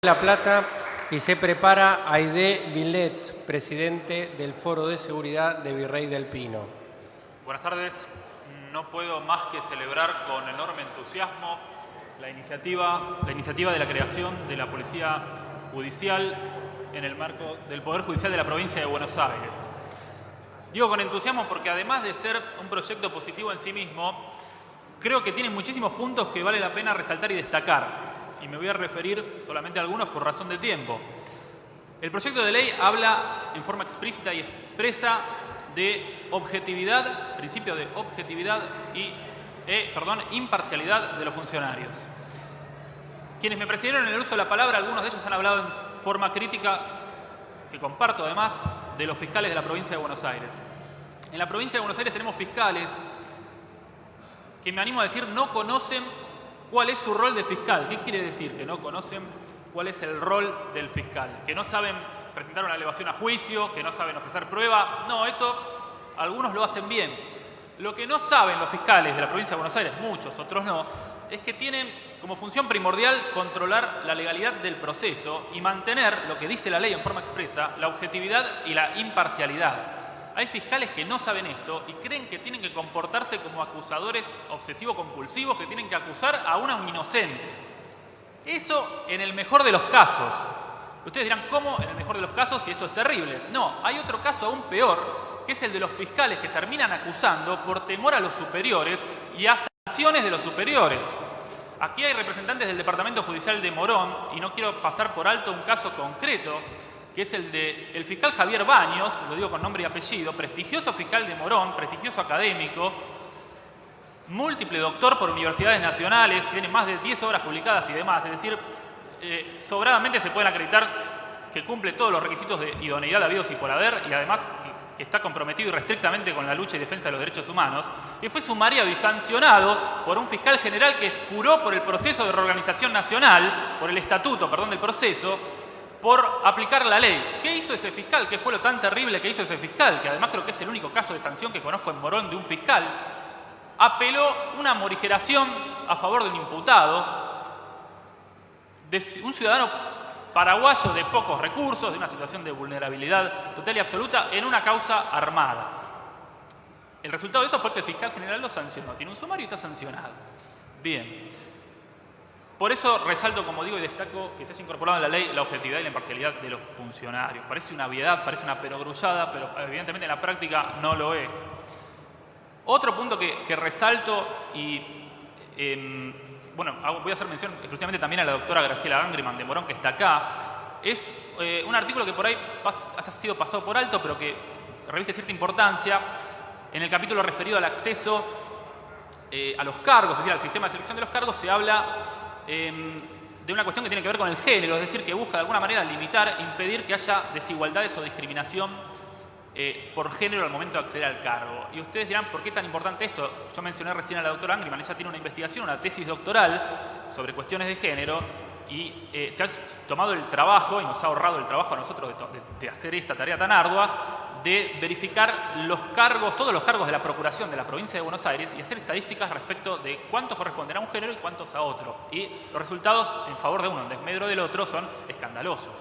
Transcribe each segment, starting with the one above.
La Plata y se prepara Aide Villet, presidente del Foro de Seguridad de Virrey del Pino. Buenas tardes. No puedo más que celebrar con enorme entusiasmo la iniciativa de la creación de la Policía Judicial en el marco del Poder Judicial de la Provincia de Buenos Aires. Digo con entusiasmo porque además de ser un proyecto positivo en sí mismo, creo que tiene muchísimos puntos que vale la pena resaltar y destacar. Y me voy a referir solamente a algunos por razón de tiempo. El proyecto de ley habla en forma explícita y expresa de objetividad, principio de objetividad y imparcialidad de los funcionarios. Quienes me precedieron en el uso de la palabra, algunos de ellos han hablado en forma crítica, que comparto además, de los fiscales de la provincia de Buenos Aires. En la provincia de Buenos Aires tenemos fiscales que, me animo a decir, no conocen cuál es su rol de fiscal. ¿Qué quiere decir? Que no conocen cuál es el rol del fiscal. Que no saben presentar una elevación a juicio, que no saben ofrecer prueba. No, eso algunos lo hacen bien. Lo que no saben los fiscales de la provincia de Buenos Aires, muchos, otros no, es que tienen como función primordial controlar la legalidad del proceso y mantener, lo que dice la ley en forma expresa, la objetividad y la imparcialidad. Hay fiscales que no saben esto y creen que tienen que comportarse como acusadores obsesivo-compulsivos que tienen que acusar a un inocente. Eso en el mejor de los casos. Ustedes dirán, ¿cómo en el mejor de los casos si esto es terrible? No, hay otro caso aún peor, que es el de los fiscales que terminan acusando por temor a los superiores y a sanciones de los superiores. Aquí hay representantes del Departamento Judicial de Morón y no quiero pasar por alto un caso concreto, que es el del fiscal Javier Baños, lo digo con nombre y apellido, prestigioso fiscal de Morón, prestigioso académico, múltiple doctor por universidades nacionales, tiene más de 10 obras publicadas y demás, es decir, sobradamente se pueden acreditar que cumple todos los requisitos de idoneidad habidos y por haber, y además que está comprometido irrestrictamente con la lucha y defensa de los derechos humanos, que fue sumariado y sancionado por un fiscal general que juró por el proceso de reorganización nacional, por el estatuto, del proceso, por aplicar la ley. ¿Qué hizo ese fiscal? ¿Qué fue lo tan terrible que hizo ese fiscal? Que además creo que es el único caso de sanción que conozco en Morón de un fiscal. Apeló una morigeración a favor de un imputado, de un ciudadano paraguayo de pocos recursos, de una situación de vulnerabilidad total y absoluta, en una causa armada. El resultado de eso fue que el fiscal general lo sancionó. Tiene un sumario y está sancionado. Bien. Por eso resalto, como digo, y destaco que se haya incorporado en la ley la objetividad y la imparcialidad de los funcionarios. Parece una obviedad, parece una perogrullada, pero evidentemente en la práctica no lo es. Otro punto que resalto y, voy a hacer mención exclusivamente también a la doctora Graciela Angriman de Morón, que está acá, es un artículo que por ahí haya sido pasado por alto, pero que reviste cierta importancia en el capítulo referido al acceso a los cargos, es decir, al sistema de selección de los cargos. Se habla de una cuestión que tiene que ver con el género, es decir, que busca de alguna manera limitar, impedir que haya desigualdades o discriminación por género al momento de acceder al cargo. Y ustedes dirán, ¿por qué tan importante esto? Yo mencioné recién a la doctora Angriman, ella tiene una investigación, una tesis doctoral sobre cuestiones de género y se ha tomado el trabajo, y nos ha ahorrado el trabajo a nosotros de hacer esta tarea tan ardua, de verificar los cargos, todos los cargos de la Procuración de la Provincia de Buenos Aires y hacer estadísticas respecto de cuántos corresponden a un género y cuántos a otro. Y los resultados en favor de uno, en desmedro del otro, son escandalosos.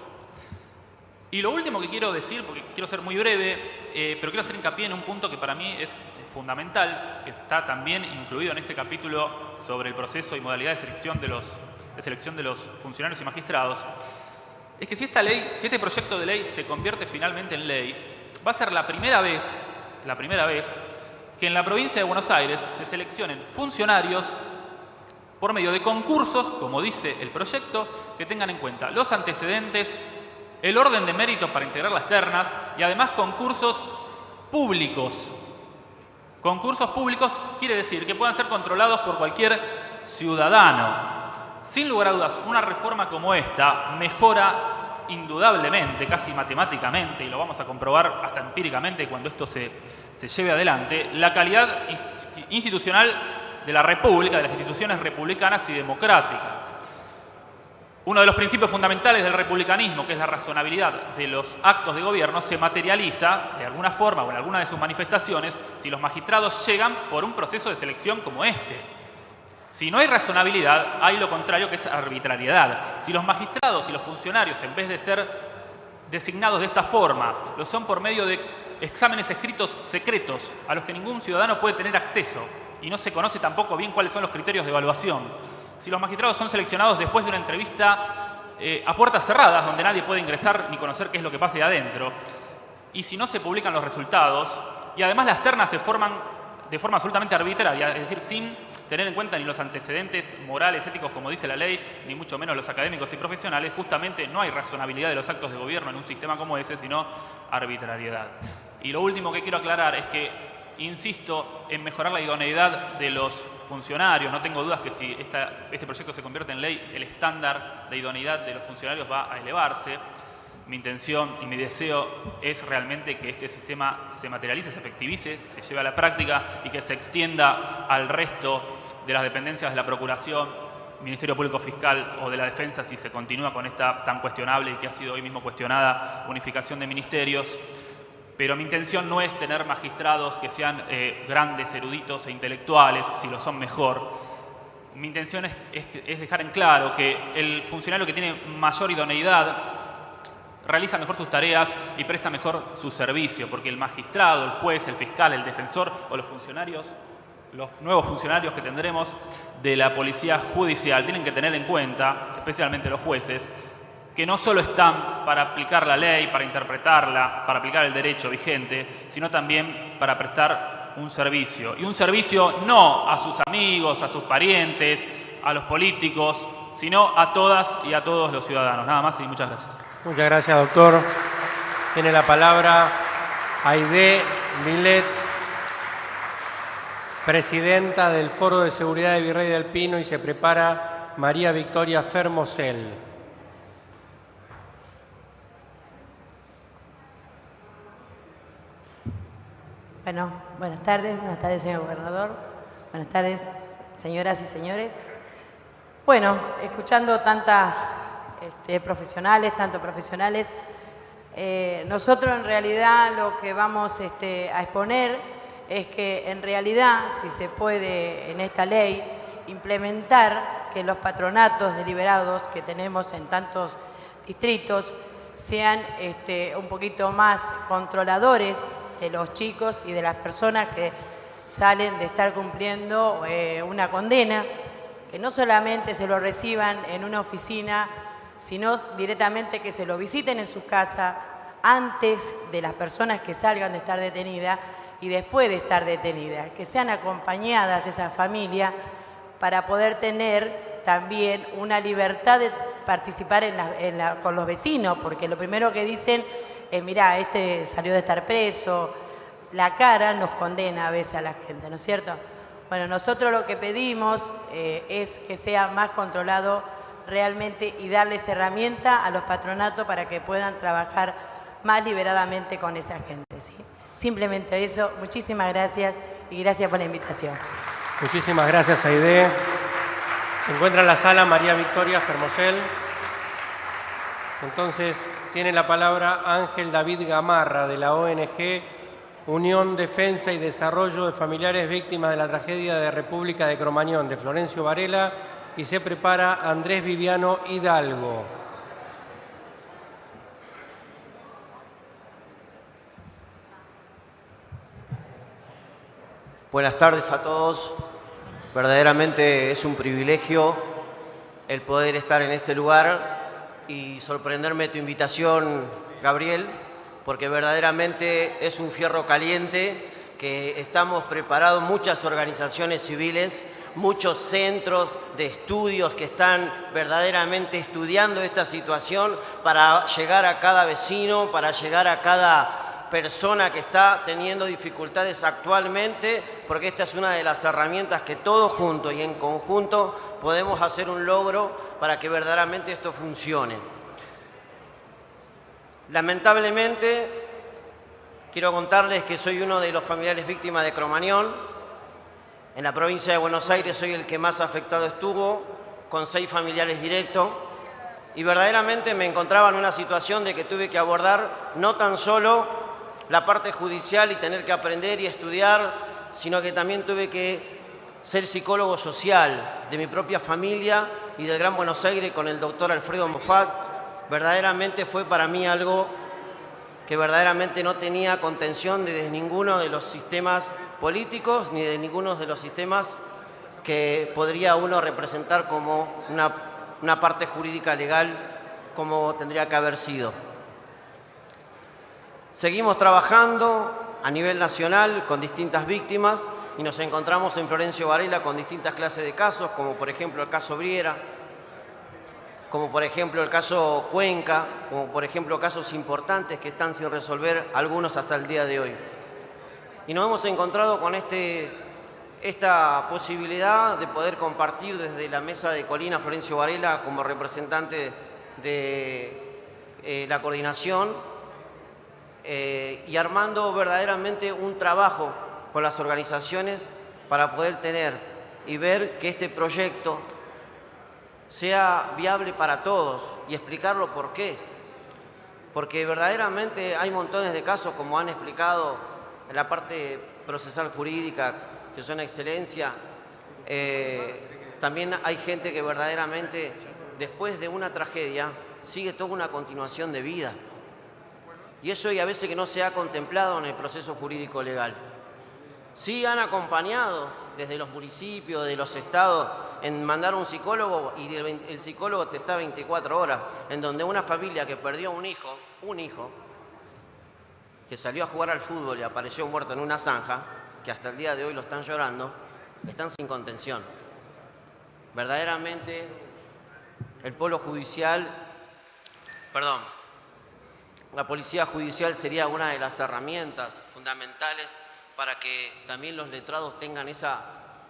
Y lo último que quiero decir, porque quiero ser muy breve, pero quiero hacer hincapié en un punto que para mí es fundamental, que está también incluido en este capítulo sobre el proceso y modalidad de selección de los funcionarios y magistrados, es que si este proyecto de ley se convierte finalmente en ley, va a ser la primera vez que en la provincia de Buenos Aires se seleccionen funcionarios por medio de concursos, como dice el proyecto, que tengan en cuenta los antecedentes, el orden de mérito para integrar las ternas y además concursos públicos. Concursos públicos quiere decir que puedan ser controlados por cualquier ciudadano. Sin lugar a dudas, una reforma como esta mejora indudablemente, casi matemáticamente, y lo vamos a comprobar hasta empíricamente cuando esto se lleve adelante, la calidad institucional de la República, de las instituciones republicanas y democráticas. Uno de los principios fundamentales del republicanismo, que es la razonabilidad de los actos de gobierno, se materializa de alguna forma o en alguna de sus manifestaciones si los magistrados llegan por un proceso de selección como este. Si no hay razonabilidad, hay lo contrario, que es arbitrariedad. Si los magistrados y los funcionarios, en vez de ser designados de esta forma, lo son por medio de exámenes escritos secretos a los que ningún ciudadano puede tener acceso y no se conoce tampoco bien cuáles son los criterios de evaluación. Si los magistrados son seleccionados después de una entrevista a puertas cerradas, donde nadie puede ingresar ni conocer qué es lo que pasa ahí adentro, y si no se publican los resultados, y además las ternas se forman de forma absolutamente arbitraria, es decir, sin tener en cuenta ni los antecedentes morales, éticos, como dice la ley, ni mucho menos los académicos y profesionales, justamente no hay razonabilidad de los actos de gobierno en un sistema como ese, sino arbitrariedad. Y lo último que quiero aclarar es que insisto en mejorar la idoneidad de los funcionarios. No tengo dudas que si este proyecto se convierte en ley, el estándar de idoneidad de los funcionarios va a elevarse. Mi intención y mi deseo es realmente que este sistema se materialice, se efectivice, se lleve a la práctica y que se extienda al resto de las dependencias de la Procuración, Ministerio Público Fiscal o de la Defensa, si se continúa con esta tan cuestionable y que ha sido hoy mismo cuestionada unificación de ministerios. Pero mi intención no es tener magistrados que sean grandes, eruditos e intelectuales, si lo son mejor. Mi intención es dejar en claro que el funcionario que tiene mayor idoneidad realiza mejor sus tareas y presta mejor su servicio, porque el magistrado, el juez, el fiscal, el defensor o los funcionarios, los nuevos funcionarios que tendremos de la Policía Judicial tienen que tener en cuenta, especialmente los jueces, que no solo están para aplicar la ley, para interpretarla, para aplicar el derecho vigente, sino también para prestar un servicio. Y un servicio no a sus amigos, a sus parientes, a los políticos, sino a todas y a todos los ciudadanos. Nada más y muchas gracias. Muchas gracias, doctor. Tiene la palabra Aide Millet, presidenta del Foro de Seguridad de Virrey del Pino, y se prepara María Victoria Fermosel. Bueno, buenas tardes señor gobernador, buenas tardes señoras y señores. Bueno, escuchando tantos profesionales, nosotros en realidad lo que vamos a exponer es que en realidad si se puede en esta ley implementar que los patronatos deliberados que tenemos en tantos distritos sean un poquito más controladores de los chicos y de las personas que salen de estar cumpliendo una condena, que no solamente se lo reciban en una oficina, sino directamente que se lo visiten en su casa antes de las personas que salgan de estar detenidas y después de estar detenidas, que sean acompañadas esas familias para poder tener también una libertad de participar con los vecinos, porque lo primero que dicen mirá, este salió de estar preso. La cara nos condena a veces a la gente, ¿no es cierto? Bueno, nosotros lo que pedimos es que sea más controlado realmente y darles herramienta a los patronatos para que puedan trabajar más liberadamente con esa gente, ¿sí? Simplemente eso. Muchísimas gracias y gracias por la invitación. Muchísimas gracias, Aide. Se encuentra en la sala María Victoria Fermosel. Entonces, tiene la palabra Ángel David Gamarra, de la ONG Unión Defensa y Desarrollo de Familiares Víctimas de la Tragedia de República de Cromañón, de Florencio Varela, y se prepara Andrés Viviano Hidalgo. Buenas tardes a todos. Verdaderamente es un privilegio el poder estar en este lugar y sorprenderme tu invitación, Gabriel, porque verdaderamente es un fierro caliente que estamos preparados, muchas organizaciones civiles, muchos centros de estudios que están verdaderamente estudiando esta situación para llegar a cada vecino, para llegar a cada persona que está teniendo dificultades actualmente, porque esta es una de las herramientas que todos juntos y en conjunto podemos hacer un logro para que verdaderamente esto funcione. Lamentablemente, quiero contarles que soy uno de los familiares víctimas de Cromañón. En la provincia de Buenos Aires soy el que más afectado estuvo, con 6 familiares directos. Y verdaderamente me encontraba en una situación de que tuve que abordar no tan solo la parte judicial y tener que aprender y estudiar, sino que también tuve que ser psicólogo social de mi propia familia y del Gran Buenos Aires con el doctor Alfredo Moffat, verdaderamente fue para mí algo que verdaderamente no tenía contención desde ninguno de los sistemas políticos ni de ninguno de los sistemas que podría uno representar como una parte jurídica legal como tendría que haber sido. Seguimos trabajando a nivel nacional con distintas víctimas y nos encontramos en Florencio Varela con distintas clases de casos, como por ejemplo el caso Briera, como por ejemplo el caso Cuenca, como por ejemplo casos importantes que están sin resolver, algunos hasta el día de hoy. Y nos hemos encontrado con esta posibilidad de poder compartir desde la mesa de Colina Florencio Varela como representante de la coordinación y armando verdaderamente un trabajo con las organizaciones para poder tener y ver que este proyecto sea viable para todos y explicarlo por qué. Porque verdaderamente hay montones de casos, como han explicado en la parte procesal jurídica, que son excelencia. También hay gente que verdaderamente, después de una tragedia, sigue toda una continuación de vida. Y eso a veces que no se ha contemplado en el proceso jurídico legal. Sí han acompañado desde los municipios, de los estados, en mandar a un psicólogo y el psicólogo te está 24 horas, en donde una familia que perdió un hijo, que salió a jugar al fútbol y apareció muerto en una zanja, que hasta el día de hoy lo están llorando, están sin contención. Verdaderamente, el polo judicial, la policía judicial sería una de las herramientas fundamentales para que también los letrados tengan esa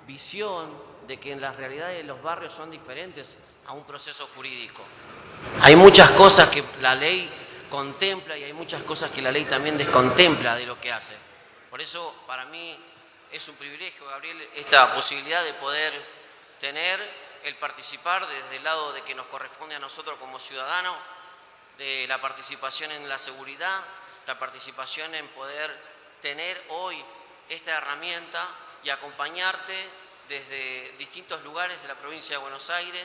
visión de que en las realidades de los barrios son diferentes a un proceso jurídico. Hay muchas cosas que la ley contempla y hay muchas cosas que la ley también descontempla de lo que hace. Por eso, para mí, es un privilegio, Gabriel, esta posibilidad de poder tener el participar desde el lado de que nos corresponde a nosotros como ciudadanos, de la participación en la seguridad, la participación en poder tener hoy esta herramienta y acompañarte desde distintos lugares de la provincia de Buenos Aires,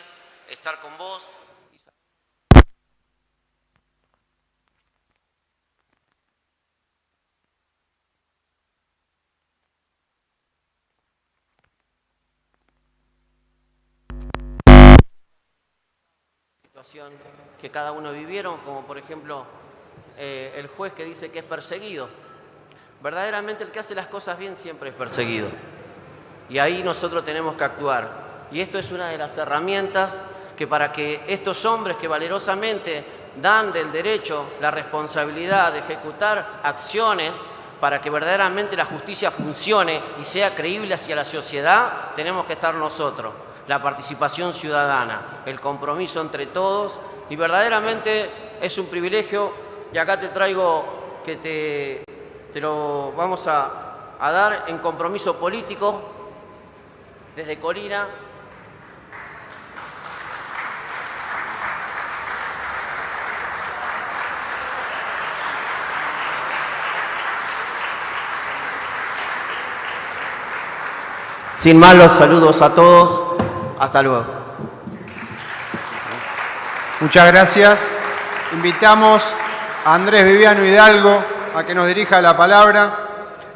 estar con vos. Situación que cada uno vivieron, como por ejemplo el juez que dice que es perseguido. Verdaderamente el que hace las cosas bien siempre es perseguido. Y ahí nosotros tenemos que actuar. Y esto es una de las herramientas que para que estos hombres que valerosamente dan del derecho la responsabilidad de ejecutar acciones para que verdaderamente la justicia funcione y sea creíble hacia la sociedad, tenemos que estar nosotros. La participación ciudadana, el compromiso entre todos, y verdaderamente es un privilegio, y acá te traigo que te lo vamos a dar en compromiso político desde Colina. Sin más, los saludos a todos. Hasta luego. Muchas gracias. Invitamos a Andrés Viviano Hidalgo a que nos dirija la palabra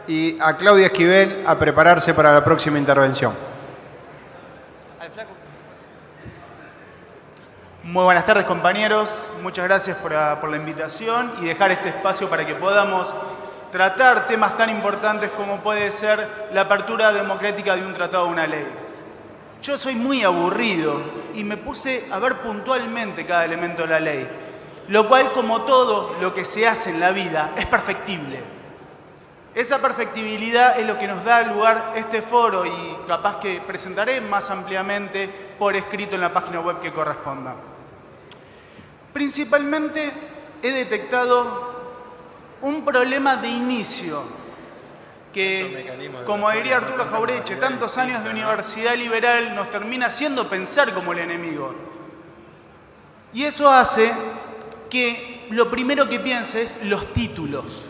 y a Claudia Esquivel a prepararse para la próxima intervención. Muy buenas tardes, compañeros. Muchas gracias por la invitación y dejar este espacio para que podamos tratar temas tan importantes como puede ser la apertura democrática de un tratado o una ley. Yo soy muy aburrido y me puse a ver puntualmente cada elemento de la ley, lo cual, como todo lo que se hace en la vida, es perfectible. Esa perfectibilidad es lo que nos da lugar este foro y capaz que presentaré más ampliamente por escrito en la página web que corresponda. Principalmente he detectado un problema de inicio que, como diría Arturo Jaureche, tantos años de universidad liberal nos termina haciendo pensar como el enemigo. Y eso hace que lo primero que piense es los títulos.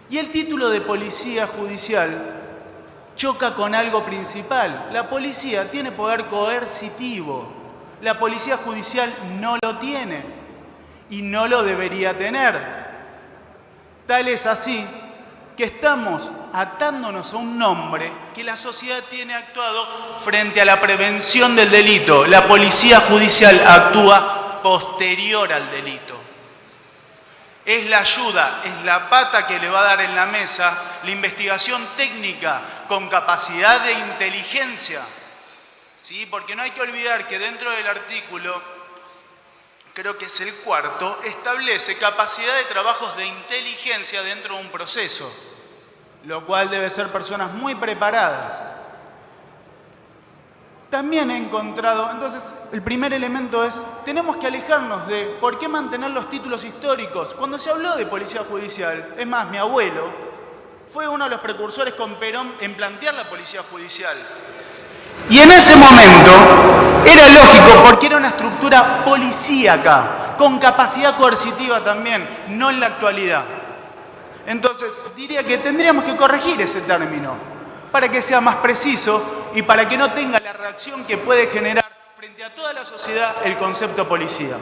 Y el título de policía judicial choca con algo principal. La policía tiene poder coercitivo. La policía judicial no lo tiene y no lo debería tener. Tal es así que estamos atándonos a un nombre que la sociedad tiene actuado frente a la prevención del delito. La policía judicial actúa posterior al delito. Es la ayuda, es la pata que le va a dar en la mesa la investigación técnica con capacidad de inteligencia. ¿Sí? Porque no hay que olvidar que dentro del artículo, creo que es el 4, establece capacidad de trabajos de inteligencia dentro de un proceso, lo cual debe ser personas muy preparadas. También he encontrado, entonces, el primer elemento es, tenemos que alejarnos de por qué mantener los títulos históricos. Cuando se habló de policía judicial, es más, mi abuelo fue uno de los precursores con Perón en plantear la policía judicial. Y en ese momento era lógico porque era una estructura policíaca, con capacidad coercitiva también, no en la actualidad. Entonces, diría que tendríamos que corregir ese término para que sea más preciso y para que no tenga la reacción que puede generar frente a toda la sociedad el concepto policía.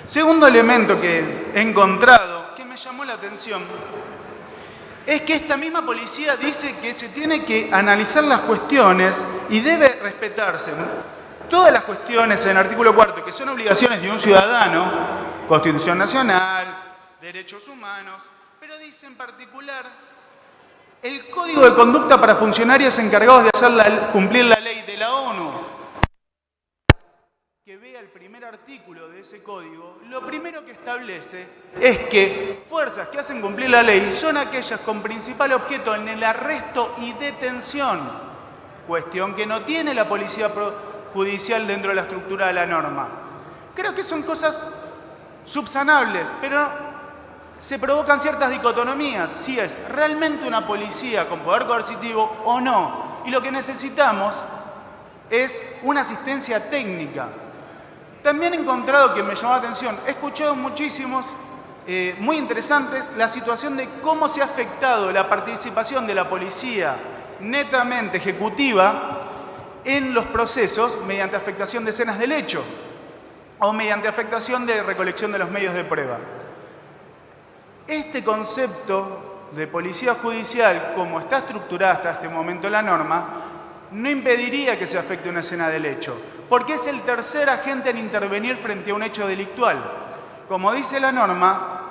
Segundo elemento que he encontrado, que me llamó la atención, es que esta misma policía dice que se tiene que analizar las cuestiones y debe respetarse todas las cuestiones en el artículo 4, que son obligaciones de un ciudadano, Constitución Nacional, derechos humanos, pero dice en particular el Código de Conducta para funcionarios encargados de hacer cumplir la ley de la ONU. Que vea el primer artículo de ese código, lo primero que establece es que fuerzas que hacen cumplir la ley son aquellas con principal objeto en el arresto y detención, cuestión que no tiene la policía judicial dentro de la estructura de la norma. Creo que son cosas subsanables, pero se provocan ciertas dicotomías, si es realmente una policía con poder coercitivo o no. Y lo que necesitamos es una asistencia técnica. También he encontrado que me llamó la atención, he escuchado muchísimos, muy interesantes, la situación de cómo se ha afectado la participación de la policía netamente ejecutiva en los procesos mediante afectación de escenas del hecho o mediante afectación de recolección de los medios de prueba. Este concepto de policía judicial, como está estructurada hasta este momento la norma, no impediría que se afecte una escena del hecho, porque es el tercer agente en intervenir frente a un hecho delictual. Como dice la norma,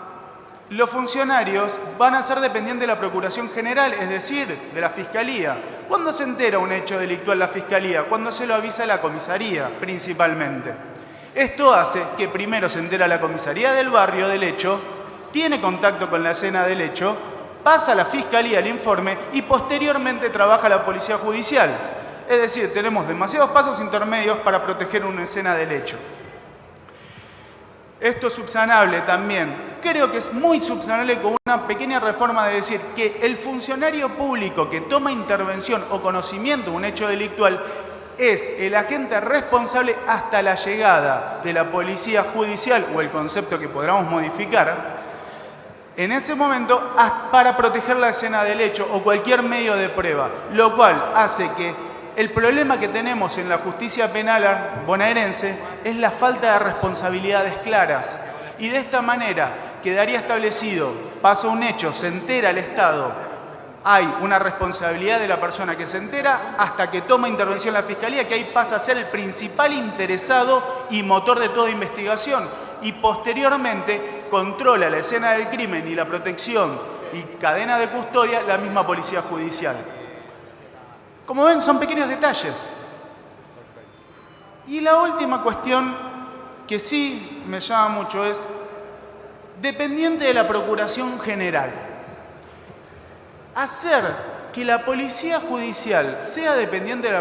los funcionarios van a ser dependientes de la Procuración General, es decir, de la Fiscalía. ¿Cuándo se entera un hecho delictual la Fiscalía? Cuando se lo avisa a la comisaría, principalmente. Esto hace que primero se entera la comisaría del barrio del hecho, tiene contacto con la escena del hecho, pasa a la Fiscalía el informe y posteriormente trabaja la Policía Judicial. Es decir, tenemos demasiados pasos intermedios para proteger una escena del hecho. Esto es subsanable también. Creo que es muy subsanable con una pequeña reforma de decir que el funcionario público que toma intervención o conocimiento de un hecho delictual es el agente responsable hasta la llegada de la Policía Judicial o el concepto que podamos modificar en ese momento para proteger la escena del hecho o cualquier medio de prueba, lo cual hace que el problema que tenemos en la justicia penal bonaerense es la falta de responsabilidades claras. Y de esta manera quedaría establecido, pasa un hecho, se entera el Estado, hay una responsabilidad de la persona que se entera hasta que toma intervención la Fiscalía, que ahí pasa a ser el principal interesado y motor de toda investigación. Y posteriormente controla la escena del crimen y la protección y cadena de custodia la misma Policía Judicial. Como ven, son pequeños detalles. Y la última cuestión que sí me llama mucho es dependiente de la Procuración General. Hacer que la Policía Judicial sea dependiente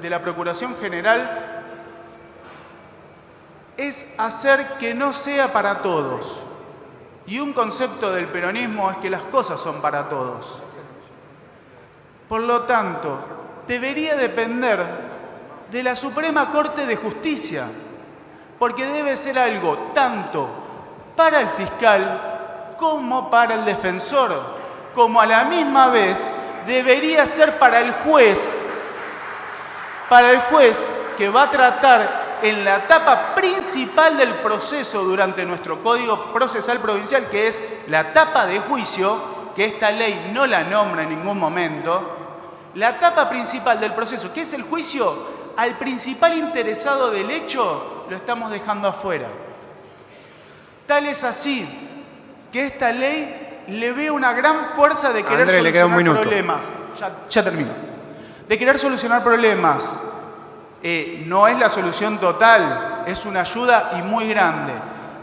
de la Procuración General es hacer que no sea para todos. Y un concepto del peronismo es que las cosas son para todos. Por lo tanto, debería depender de la Suprema Corte de Justicia, porque debe ser algo tanto para el fiscal como para el defensor, como a la misma vez debería ser para el juez que va a tratar en la etapa principal del proceso durante nuestro Código Procesal Provincial, que es la etapa de juicio, que esta ley no la nombra en ningún momento, la etapa principal del proceso, que es el juicio, al principal interesado del hecho lo estamos dejando afuera. Tal es así que esta ley le ve una gran fuerza de querer solucionar problemas. Ya termino. De querer solucionar problemas. No es la solución total, es una ayuda y muy grande.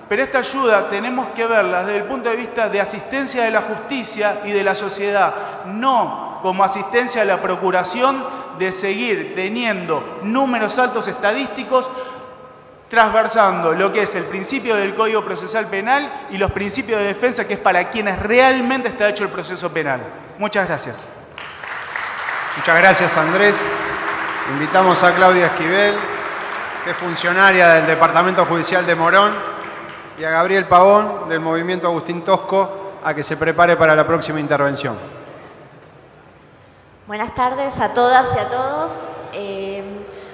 Pero esta ayuda tenemos que verla desde el punto de vista de asistencia de la justicia y de la sociedad, no como asistencia a la procuración de seguir teniendo números altos estadísticos, transversando lo que es el principio del Código Procesal Penal y los principios de defensa, que es para quienes realmente está hecho el proceso penal. Muchas gracias. Muchas gracias, Andrés. Invitamos a Claudia Esquivel, que es funcionaria del Departamento Judicial de Morón, y a Gabriel Pavón, del Movimiento Agustín Tosco, a que se prepare para la próxima intervención. Buenas tardes a todas y a todos.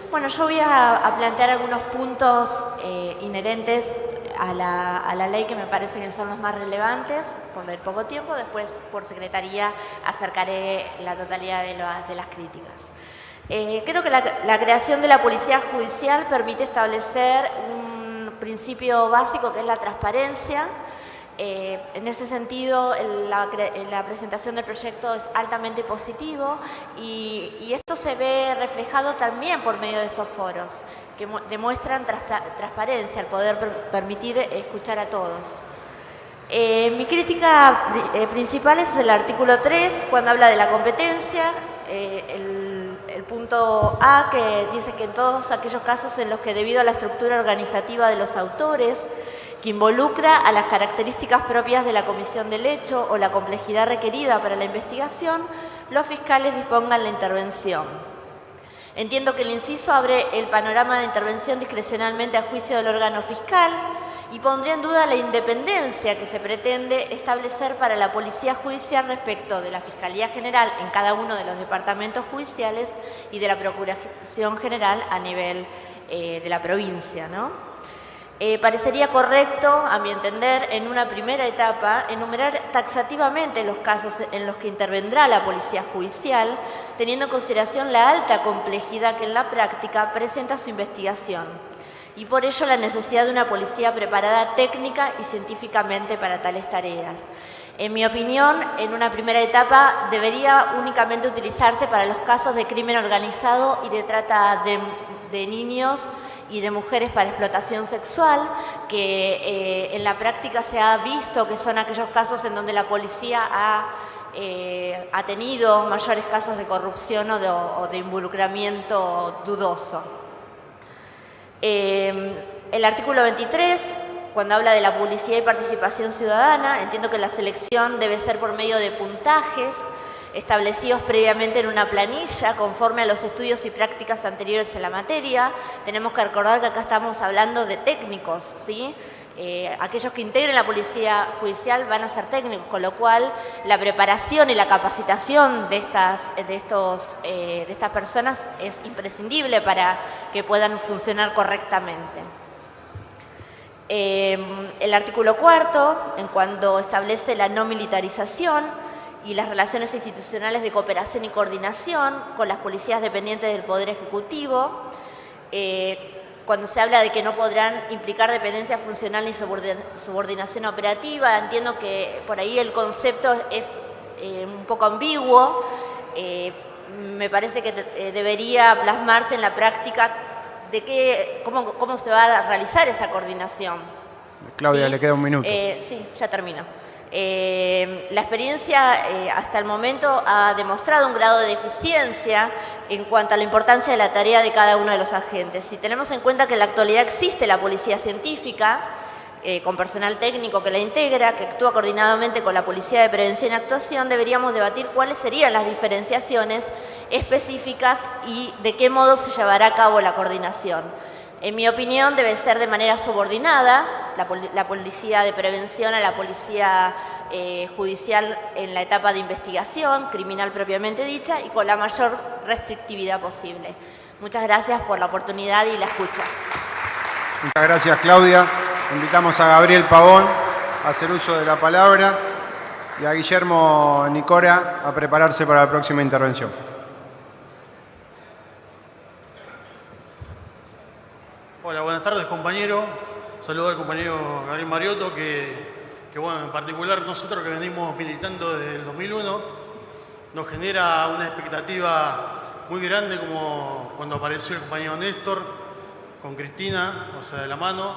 Bueno, yo voy a plantear algunos puntos inherentes a la ley que me parece que son los más relevantes por el poco tiempo. Después, por secretaría, acercaré la totalidad de las críticas. Creo que la creación de la Policía Judicial permite establecer un principio básico que es la transparencia. En ese sentido, la presentación del proyecto es altamente positivo y esto se ve reflejado también por medio de estos foros que demuestran transparencia, el poder permitir escuchar a todos. Mi crítica principal es el artículo 3, cuando habla de la competencia, el punto A, que dice que en todos aquellos casos en los que, debido a la estructura organizativa de los autores, que involucra a las características propias de la comisión del hecho o la complejidad requerida para la investigación, los fiscales dispongan la intervención. Entiendo que el inciso abre el panorama de intervención discrecionalmente a juicio del órgano fiscal y pondría en duda la independencia que se pretende establecer para la Policía Judicial respecto de la Fiscalía General en cada uno de los departamentos judiciales y de la Procuración General a nivel de la provincia, ¿no? Parecería correcto, a mi entender, en una primera etapa, enumerar taxativamente los casos en los que intervendrá la Policía Judicial, teniendo en consideración la alta complejidad que en la práctica presenta su investigación, y por ello la necesidad de una policía preparada técnica y científicamente para tales tareas. En mi opinión, en una primera etapa debería únicamente utilizarse para los casos de crimen organizado y de trata de niños y de mujeres para explotación sexual, que en la práctica se ha visto que son aquellos casos en donde la policía ha tenido mayores casos de corrupción o de involucramiento dudoso. El artículo 23, cuando habla de la publicidad y participación ciudadana, entiendo que la selección debe ser por medio de puntajes establecidos previamente en una planilla conforme a los estudios y prácticas anteriores en la materia. Tenemos que recordar que acá estamos hablando de técnicos, ¿sí? Aquellos que integren la Policía Judicial van a ser técnicos, con lo cual la preparación y la capacitación de estas personas es imprescindible para que puedan funcionar correctamente. El artículo 4, en cuanto establece la no militarización y las relaciones institucionales de cooperación y coordinación con las policías dependientes del Poder Ejecutivo, cuando se habla de que no podrán implicar dependencia funcional ni subordinación operativa, entiendo que por ahí el concepto es un poco ambiguo. Me parece que debería plasmarse en la práctica de cómo se va a realizar esa coordinación. Claudia, ¿sí? Le queda un minuto. Sí, ya termino. La experiencia hasta el momento ha demostrado un grado de deficiencia en cuanto a la importancia de la tarea de cada uno de los agentes. Si tenemos en cuenta que en la actualidad existe la policía científica, con personal técnico que la integra, que actúa coordinadamente con la Policía de Prevención y Actuación, deberíamos debatir cuáles serían las diferenciaciones específicas y de qué modo se llevará a cabo la coordinación. En mi opinión, debe ser de manera subordinada, la policía de prevención a la policía judicial en la etapa de investigación, criminal propiamente dicha, y con la mayor restrictividad posible. Muchas gracias por la oportunidad y la escucha. Muchas gracias, Claudia. Invitamos a Gabriel Pavón a hacer uso de la palabra y a Guillermo Nicora a prepararse para la próxima intervención. Hola, buenas tardes, compañero. Saludo al compañero Gabriel Mariotto, que bueno, en particular nosotros que venimos militando desde el 2001, nos genera una expectativa muy grande como cuando apareció el compañero Néstor con Cristina, o sea, de la mano.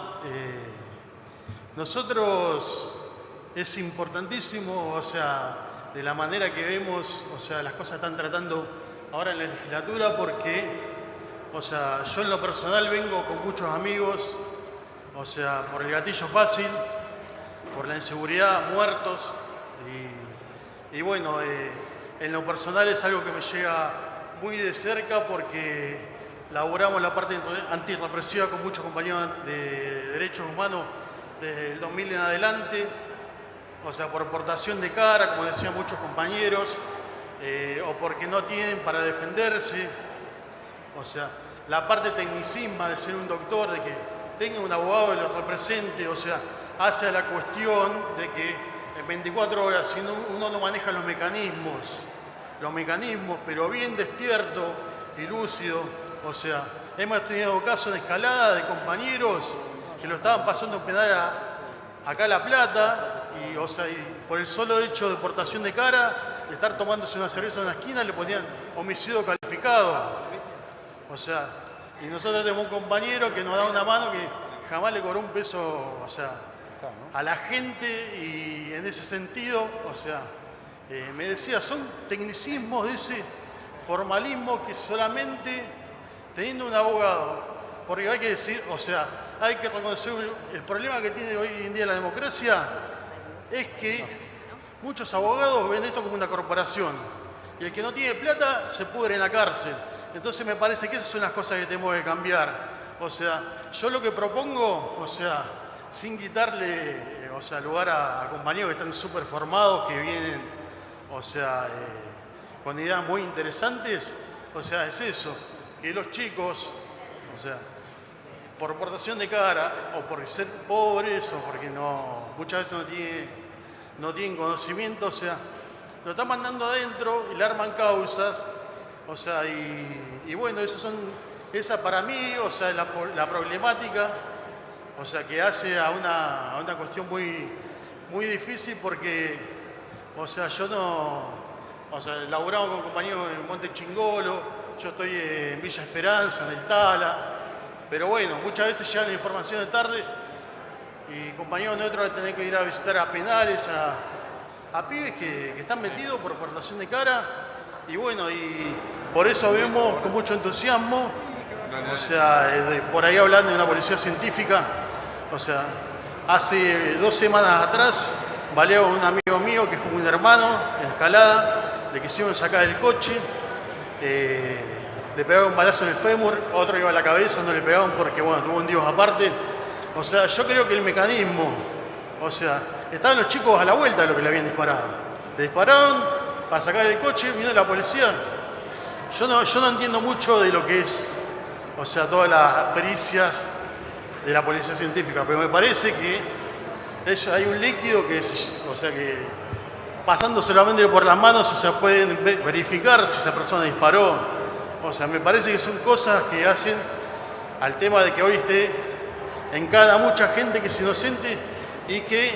Nosotros es importantísimo, o sea, de la manera que vemos, o sea, las cosas están tratando ahora en la legislatura, porque, o sea, yo en lo personal vengo con muchos amigos, o sea, por el gatillo fácil, por la inseguridad, muertos, y bueno, en lo personal es algo que me llega muy de cerca porque laboramos la parte antirrepresiva con muchos compañeros de derechos humanos desde el 2000 en adelante, o sea, por portación de cara, como decían muchos compañeros, o porque no tienen para defenderse, o sea, la parte tecnicisma de ser un doctor, de que tenga un abogado que lo represente, o sea, hace a la cuestión de que en 24 horas, si uno no maneja los mecanismos, pero bien despierto y lúcido, o sea, hemos tenido casos de escalada de compañeros que lo estaban pasando en penal acá a La Plata, y, o sea, y por el solo hecho de portación de cara, de estar tomándose una cerveza en una esquina, le ponían homicidio calificado. O sea, y nosotros tenemos un compañero que nos da una mano que jamás le cobró un peso, o sea, a la gente, y en ese sentido, o sea, me decía, son tecnicismos de ese formalismo que solamente teniendo un abogado, porque hay que decir, o sea, hay que reconocer el problema que tiene hoy en día la democracia, es que muchos abogados ven esto como una corporación, y el que no tiene plata se pudre en la cárcel. Entonces me parece que esas son las cosas que tenemos que cambiar. O sea, yo lo que propongo, o sea, sin quitarle, o sea, lugar a compañeros que están súper formados, que vienen, o sea, con ideas muy interesantes, o sea, es eso, que los chicos, o sea, por portación de cara, o por ser pobres, o porque muchas veces no tienen conocimiento, o sea, lo están mandando adentro y le arman causas, o sea, y bueno, esa para mí, o sea, la problemática, o sea, que hace a una cuestión muy, muy difícil porque, o sea, o sea, laburamos con compañeros en Monte Chingolo, yo estoy en Villa Esperanza, en el Tala, pero bueno, muchas veces llegan la información de tarde y compañeros nuestros tienen que ir a visitar a penales, a pibes que están metidos por portación de cara, y bueno, y por eso vemos con mucho entusiasmo, o sea, por ahí hablando de una policía científica, o sea, hace 2 semanas atrás baleó a un amigo mío que es como un hermano en Escalada, le quisieron sacar del coche, le pegaron un balazo en el fémur, otro iba a la cabeza, no le pegaron porque, bueno, tuvo un dios aparte. O sea, yo creo que el mecanismo, o sea, estaban los chicos a la vuelta de lo que le habían disparado. Le dispararon para sacar el coche, vino la policía. Yo no entiendo mucho de lo que es, o sea, todas las pericias de la policía científica, pero me parece que hay un líquido que o sea, que pasando solamente por las manos, o sea, pueden verificar si esa persona disparó. O sea, me parece que son cosas que hacen al tema de que hoy esté en cada mucha gente que es inocente y que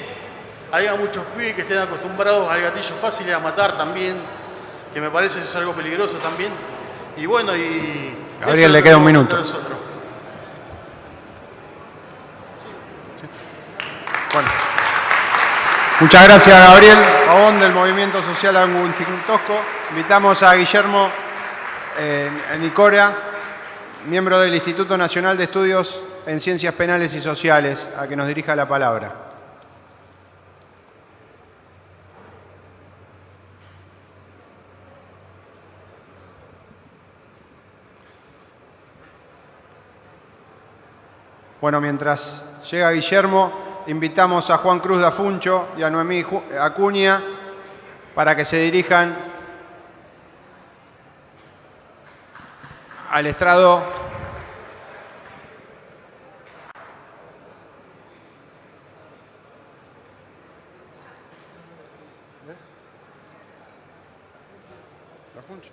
haya muchos pibes que estén acostumbrados al gatillo fácil y a matar también, que me parece que es algo peligroso también. Y bueno, y... Gabriel, le queda un minuto. Bueno. Muchas gracias, Gabriel Pavón, del Movimiento Social Agustín Tosco. Invitamos a Guillermo Nicora, miembro del Instituto Nacional de Estudios en Ciencias Penales y Sociales, a que nos dirija la palabra. Bueno, mientras llega Guillermo, invitamos a Juan Cruz Dafuncho y a Noemí Acuña para que se dirijan al estrado. Dafuncho.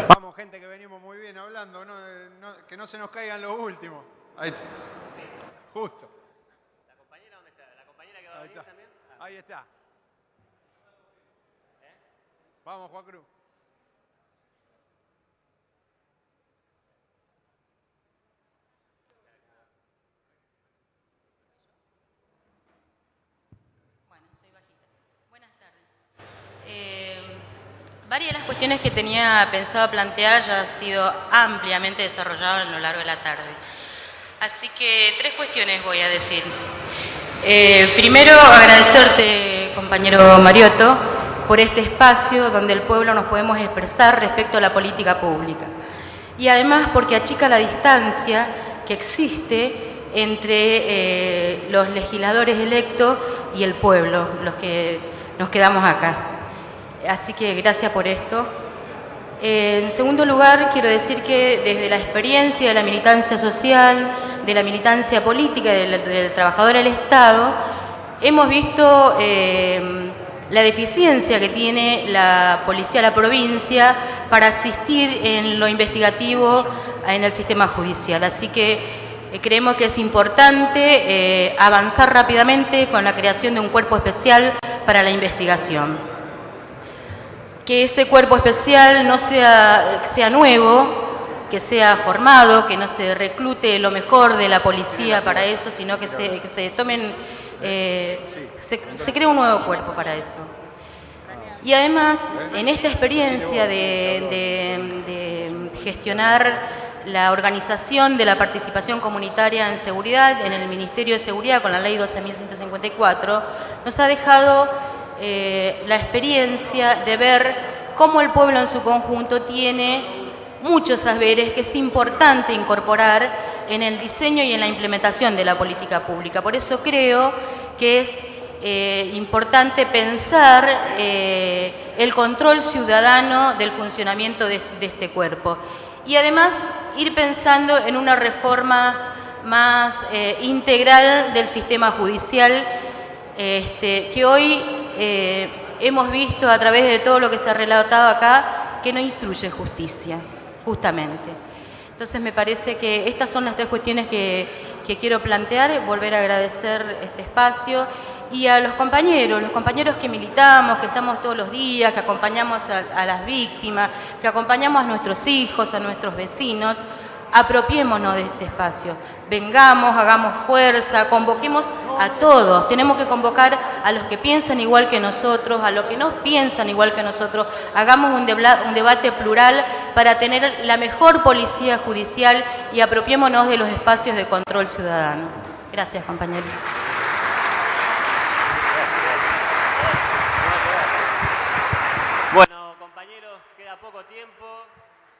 Vamos, gente, que venimos muy bien hablando, que no se nos caigan los últimos. Ahí está. Justo. ¿La compañera dónde está? ¿La compañera que va a venir también? Ahí está. Vamos, Juan Cruz. Bueno, soy bajita. Buenas tardes. Varias de las cuestiones que tenía pensado plantear ya han sido ampliamente desarrolladas a lo largo de la tarde. Así que 3 cuestiones voy a decir. Primero, agradecerte, compañero Mariotto, por este espacio donde el pueblo nos podemos expresar respecto a la política pública. Y además porque achica la distancia que existe entre los legisladores electos y el pueblo, los que nos quedamos acá. Así que gracias por esto. En segundo lugar, quiero decir que desde la experiencia de la militancia social, de la militancia política, del trabajador del Estado, hemos visto la deficiencia que tiene la policía de la provincia para asistir en lo investigativo en el sistema judicial. Así que creemos que es importante avanzar rápidamente con la creación de un cuerpo especial para la investigación. Que ese cuerpo especial no sea nuevo, que sea formado, que no se reclute lo mejor de la policía para eso, sino que se tomen, se cree un nuevo cuerpo para eso. Y además, en esta experiencia de gestionar la organización de la participación comunitaria en seguridad en el Ministerio de Seguridad con la Ley 12.154, nos ha dejado la experiencia de ver cómo el pueblo en su conjunto tiene muchos saberes que es importante incorporar en el diseño y en la implementación de la política pública. Por eso creo que es importante pensar el control ciudadano del funcionamiento de este cuerpo. Y además ir pensando en una reforma más integral del sistema judicial que hoy hemos visto a través de todo lo que se ha relatado acá, que no instruye justicia, justamente. Entonces me parece que estas son las 3 cuestiones que quiero plantear, volver a agradecer este espacio y a los compañeros que militamos, que estamos todos los días, que acompañamos a las víctimas, que acompañamos a nuestros hijos, a nuestros vecinos, apropiémonos de este espacio. Vengamos, hagamos fuerza, convoquemos a todos. Tenemos que convocar a los que piensan igual que nosotros, a los que no piensan igual que nosotros. Hagamos un debate plural para tener la mejor policía judicial y apropiémonos de los espacios de control ciudadano. Gracias, compañeros. Bueno, compañeros, queda poco tiempo.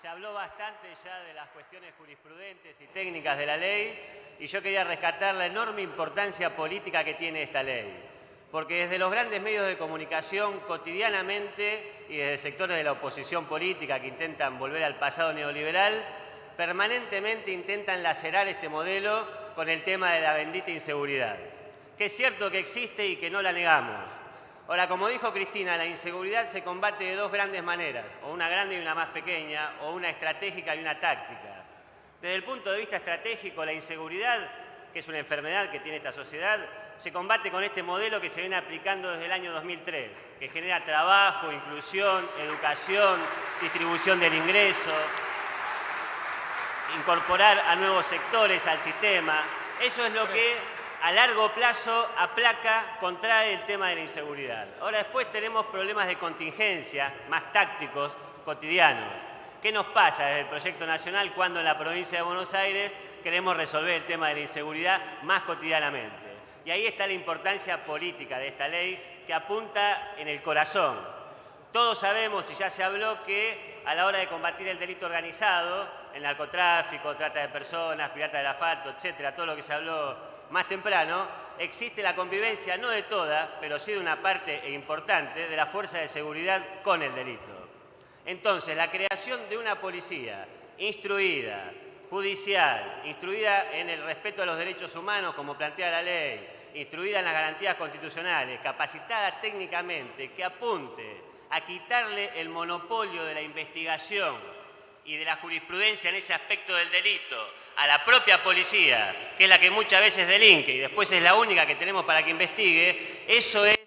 Se habló bastante ya de las cuestiones jurisprudentes y técnicas de la ley y yo quería rescatar la enorme importancia política que tiene esta ley. Porque desde los grandes medios de comunicación cotidianamente y desde sectores de la oposición política que intentan volver al pasado neoliberal, permanentemente intentan lacerar este modelo con el tema de la bendita inseguridad. Que es cierto que existe y que no la negamos. Ahora, como dijo Cristina, la inseguridad se combate de 2 grandes maneras, o una grande y una más pequeña, o una estratégica y una táctica. Desde el punto de vista estratégico, la inseguridad, que es una enfermedad que tiene esta sociedad, se combate con este modelo que se viene aplicando desde el año 2003, que genera trabajo, inclusión, educación, distribución del ingreso, incorporar a nuevos sectores al sistema. Eso es lo que a largo plazo aplaca, contrae el tema de la inseguridad. Ahora después tenemos problemas de contingencia, más tácticos, cotidianos. ¿Qué nos pasa desde el proyecto nacional cuando en la provincia de Buenos Aires queremos resolver el tema de la inseguridad más cotidianamente? Y ahí está la importancia política de esta ley que apunta en el corazón. Todos sabemos, y ya se habló, que a la hora de combatir el delito organizado, el narcotráfico, trata de personas, pirata del asfalto, etcétera, todo lo que se habló más temprano, existe la convivencia, no de toda, pero sí de una parte importante de la fuerza de seguridad con el delito. Entonces, la creación de una policía instruida, judicial, instruida en el respeto a los derechos humanos, como plantea la ley, instruida en las garantías constitucionales, capacitada técnicamente, que apunte a quitarle el monopolio de la investigación y de la jurisprudencia en ese aspecto del delito a la propia policía, que es la que muchas veces delinque y después es la única que tenemos para que investigue, eso es,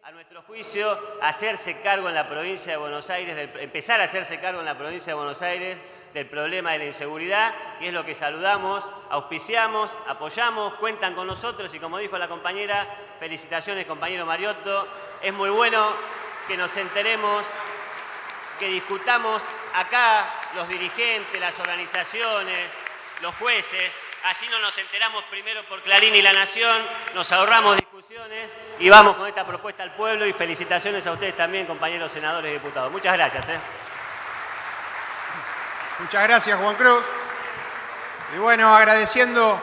a nuestro juicio, hacerse cargo en la provincia de Buenos Aires, empezar a hacerse cargo en la provincia de Buenos Aires del problema de la inseguridad, y es lo que saludamos, auspiciamos, apoyamos, cuentan con nosotros, y como dijo la compañera, felicitaciones compañero Mariotto, es muy bueno que nos enteremos, que discutamos acá los dirigentes, las organizaciones, los jueces, así no nos enteramos primero por Clarín y La Nación, nos ahorramos discusiones y vamos con esta propuesta al pueblo, y felicitaciones a ustedes también, compañeros senadores y diputados. Muchas gracias. Muchas gracias, Juan Cruz. Y bueno, agradeciendo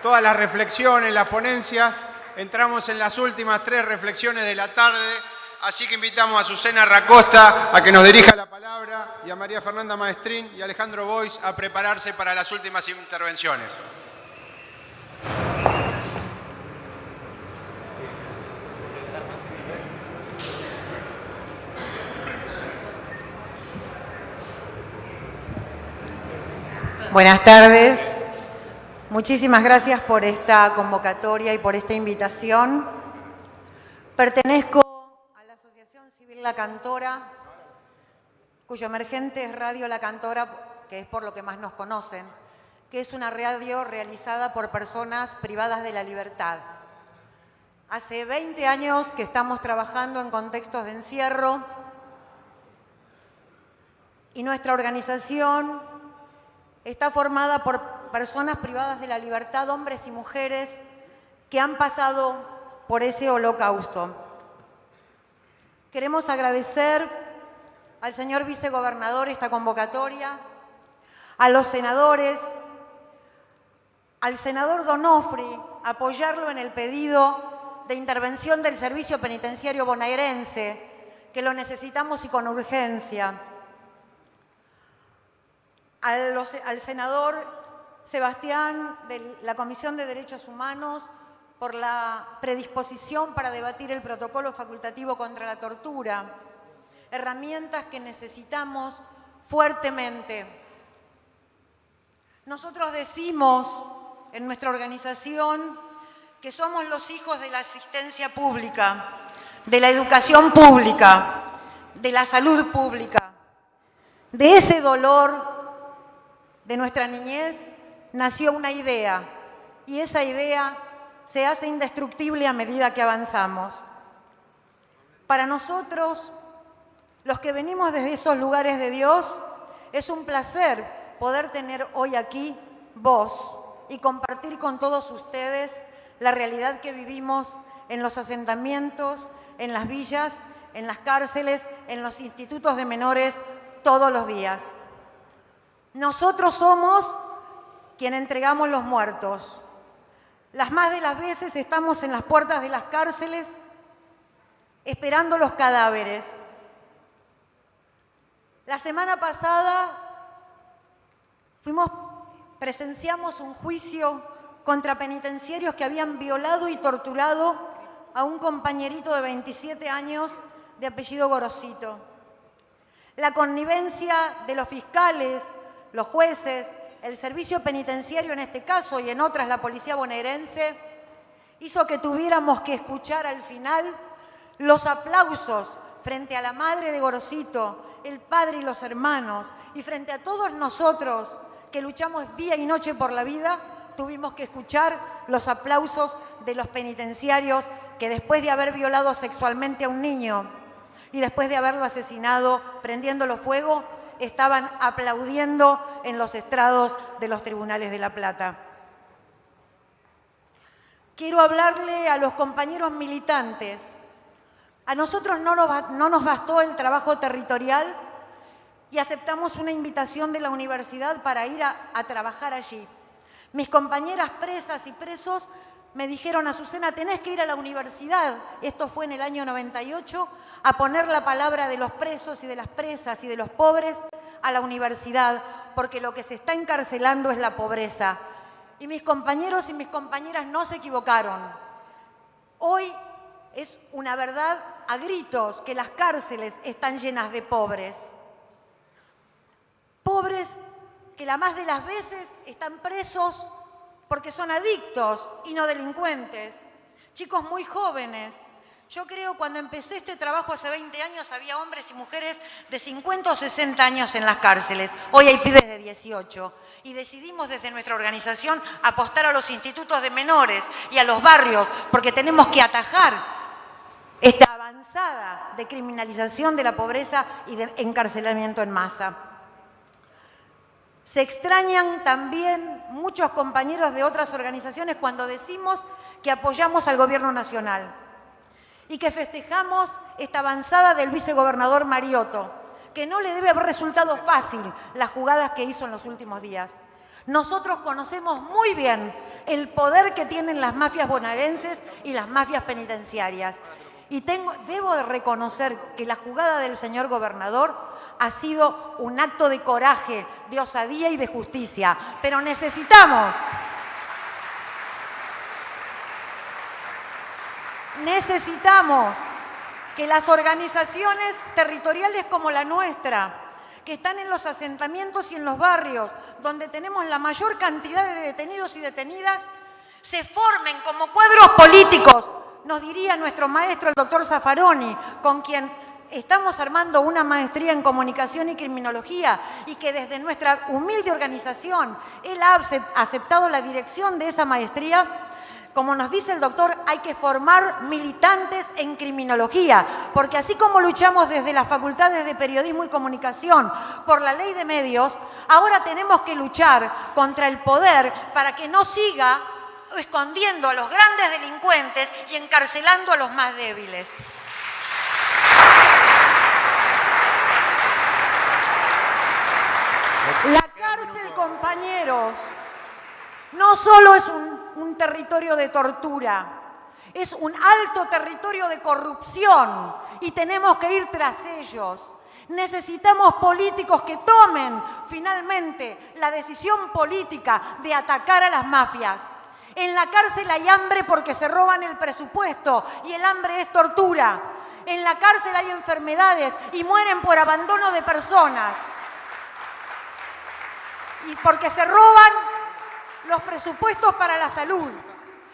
todas las reflexiones, las ponencias, entramos en las últimas 3 reflexiones de la tarde, así que invitamos a Susana Racosta a que nos dirija la palabra y a María Fernanda Maestrín y Alejandro Bois a prepararse para las últimas intervenciones. Buenas tardes. Muchísimas gracias por esta convocatoria y por esta invitación. Pertenezco a la Asociación Civil La Cantora, cuyo emergente es Radio La Cantora, que es por lo que más nos conocen, que es una radio realizada por personas privadas de la libertad. Hace 20 años que estamos trabajando en contextos de encierro y nuestra organización está formada por personas privadas de la libertad, hombres y mujeres que han pasado por ese holocausto. Queremos agradecer al señor vicegobernador esta convocatoria, a los senadores, al senador Donofri, apoyarlo en el pedido de intervención del Servicio Penitenciario Bonaerense, que lo necesitamos y con urgencia. Al senador Sebastián de la Comisión de Derechos Humanos por la predisposición para debatir el protocolo facultativo contra la tortura, herramientas que necesitamos fuertemente. Nosotros decimos en nuestra organización que somos los hijos de la asistencia pública, de la educación pública, de la salud pública. De ese dolor de nuestra niñez nació una idea, y esa idea se hace indestructible a medida que avanzamos. Para nosotros, los que venimos desde esos lugares de Dios, es un placer poder tener hoy aquí voz y compartir con todos ustedes la realidad que vivimos en los asentamientos, en las villas, en las cárceles, en los institutos de menores todos los días. Nosotros somos quienes entregamos los muertos. Las más de las veces estamos en las puertas de las cárceles esperando los cadáveres. La semana pasada presenciamos un juicio contra penitenciarios que habían violado y torturado a un compañerito de 27 años de apellido Gorosito. La connivencia de los fiscales, los jueces, el servicio penitenciario en este caso y en otras la policía bonaerense, hizo que tuviéramos que escuchar al final los aplausos frente a la madre de Gorosito, el padre y los hermanos, y frente a todos nosotros que luchamos día y noche por la vida, tuvimos que escuchar los aplausos de los penitenciarios que después de haber violado sexualmente a un niño y después de haberlo asesinado prendiéndolo fuego, estaban aplaudiendo en los estrados de los tribunales de La Plata. Quiero hablarle a los compañeros militantes. A nosotros no nos bastó el trabajo territorial y aceptamos una invitación de la universidad para ir a trabajar allí. Mis compañeras presas y presos me dijeron: Azucena, tenés que ir a la universidad, esto fue en el año 98, a poner la palabra de los presos y de las presas y de los pobres a la universidad, porque lo que se está encarcelando es la pobreza. Y mis compañeros y mis compañeras no se equivocaron. Hoy es una verdad a gritos que las cárceles están llenas de pobres. Pobres que la más de las veces están presos porque son adictos y no delincuentes. Chicos muy jóvenes. Yo creo cuando empecé este trabajo hace 20 años había hombres y mujeres de 50 o 60 años en las cárceles. Hoy hay pibes de 18. Y decidimos desde nuestra organización apostar a los institutos de menores y a los barrios porque tenemos que atajar esta avanzada de criminalización de la pobreza y de encarcelamiento en masa. Se extrañan también muchos compañeros de otras organizaciones cuando decimos que apoyamos al gobierno nacional y que festejamos esta avanzada del vicegobernador Mariotto, que no le debe haber resultado fácil las jugadas que hizo en los últimos días. Nosotros conocemos muy bien el poder que tienen las mafias bonaerenses y las mafias penitenciarias. Y debo de reconocer que la jugada del señor gobernador ha sido un acto de coraje, de osadía y de justicia. Pero necesitamos que las organizaciones territoriales como la nuestra, que están en los asentamientos y en los barrios, donde tenemos la mayor cantidad de detenidos y detenidas, se formen como cuadros políticos. Nos diría nuestro maestro, el doctor Zaffaroni, con quien estamos armando una maestría en comunicación y criminología y que desde nuestra humilde organización él ha aceptado la dirección de esa maestría. Como nos dice el doctor, hay que formar militantes en criminología, porque así como luchamos desde las facultades de periodismo y comunicación por la ley de medios, ahora tenemos que luchar contra el poder para que no siga escondiendo a los grandes delincuentes y encarcelando a los más débiles. La cárcel, compañeros, no solo es un territorio de tortura, es un alto territorio de corrupción y tenemos que ir tras ellos. Necesitamos políticos que tomen finalmente la decisión política de atacar a las mafias. En la cárcel hay hambre porque se roban el presupuesto y el hambre es tortura. En la cárcel hay enfermedades y mueren por abandono de personas. Y porque se roban los presupuestos para la salud.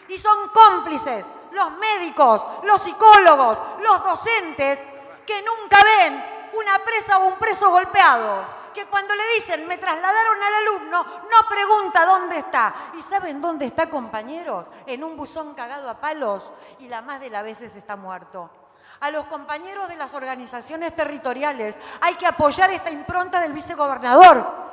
Y son cómplices los médicos, los psicólogos, los docentes que nunca ven una presa o un preso golpeado. Que cuando le dicen, me trasladaron al alumno, no pregunta dónde está. ¿Y saben dónde está, compañeros? En un buzón cagado a palos y la más de las veces está muerto. A los compañeros de las organizaciones territoriales hay que apoyar esta impronta del vicegobernador.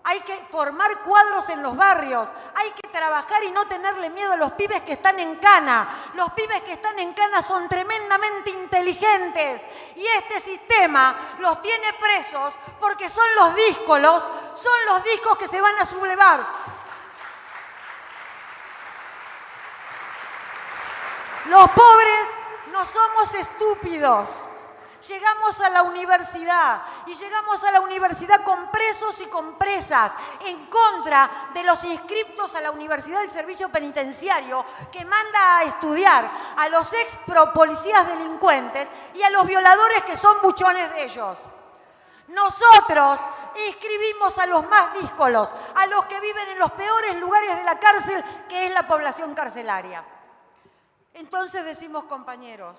Hay que formar cuadros en los barrios, hay que trabajar y no tenerle miedo a los pibes que están en cana. Los pibes que están en cana son tremendamente inteligentes y este sistema los tiene presos porque son los díscolos, son los discos que se van a sublevar. Los pobres no somos estúpidos. Llegamos a la universidad y llegamos a la universidad con presos y con presas en contra de los inscriptos a la Universidad del Servicio Penitenciario que manda a estudiar a los ex policías delincuentes y a los violadores que son buchones de ellos. Nosotros inscribimos a los más díscolos, a los que viven en los peores lugares de la cárcel, que es la población carcelaria. Entonces decimos, compañeros,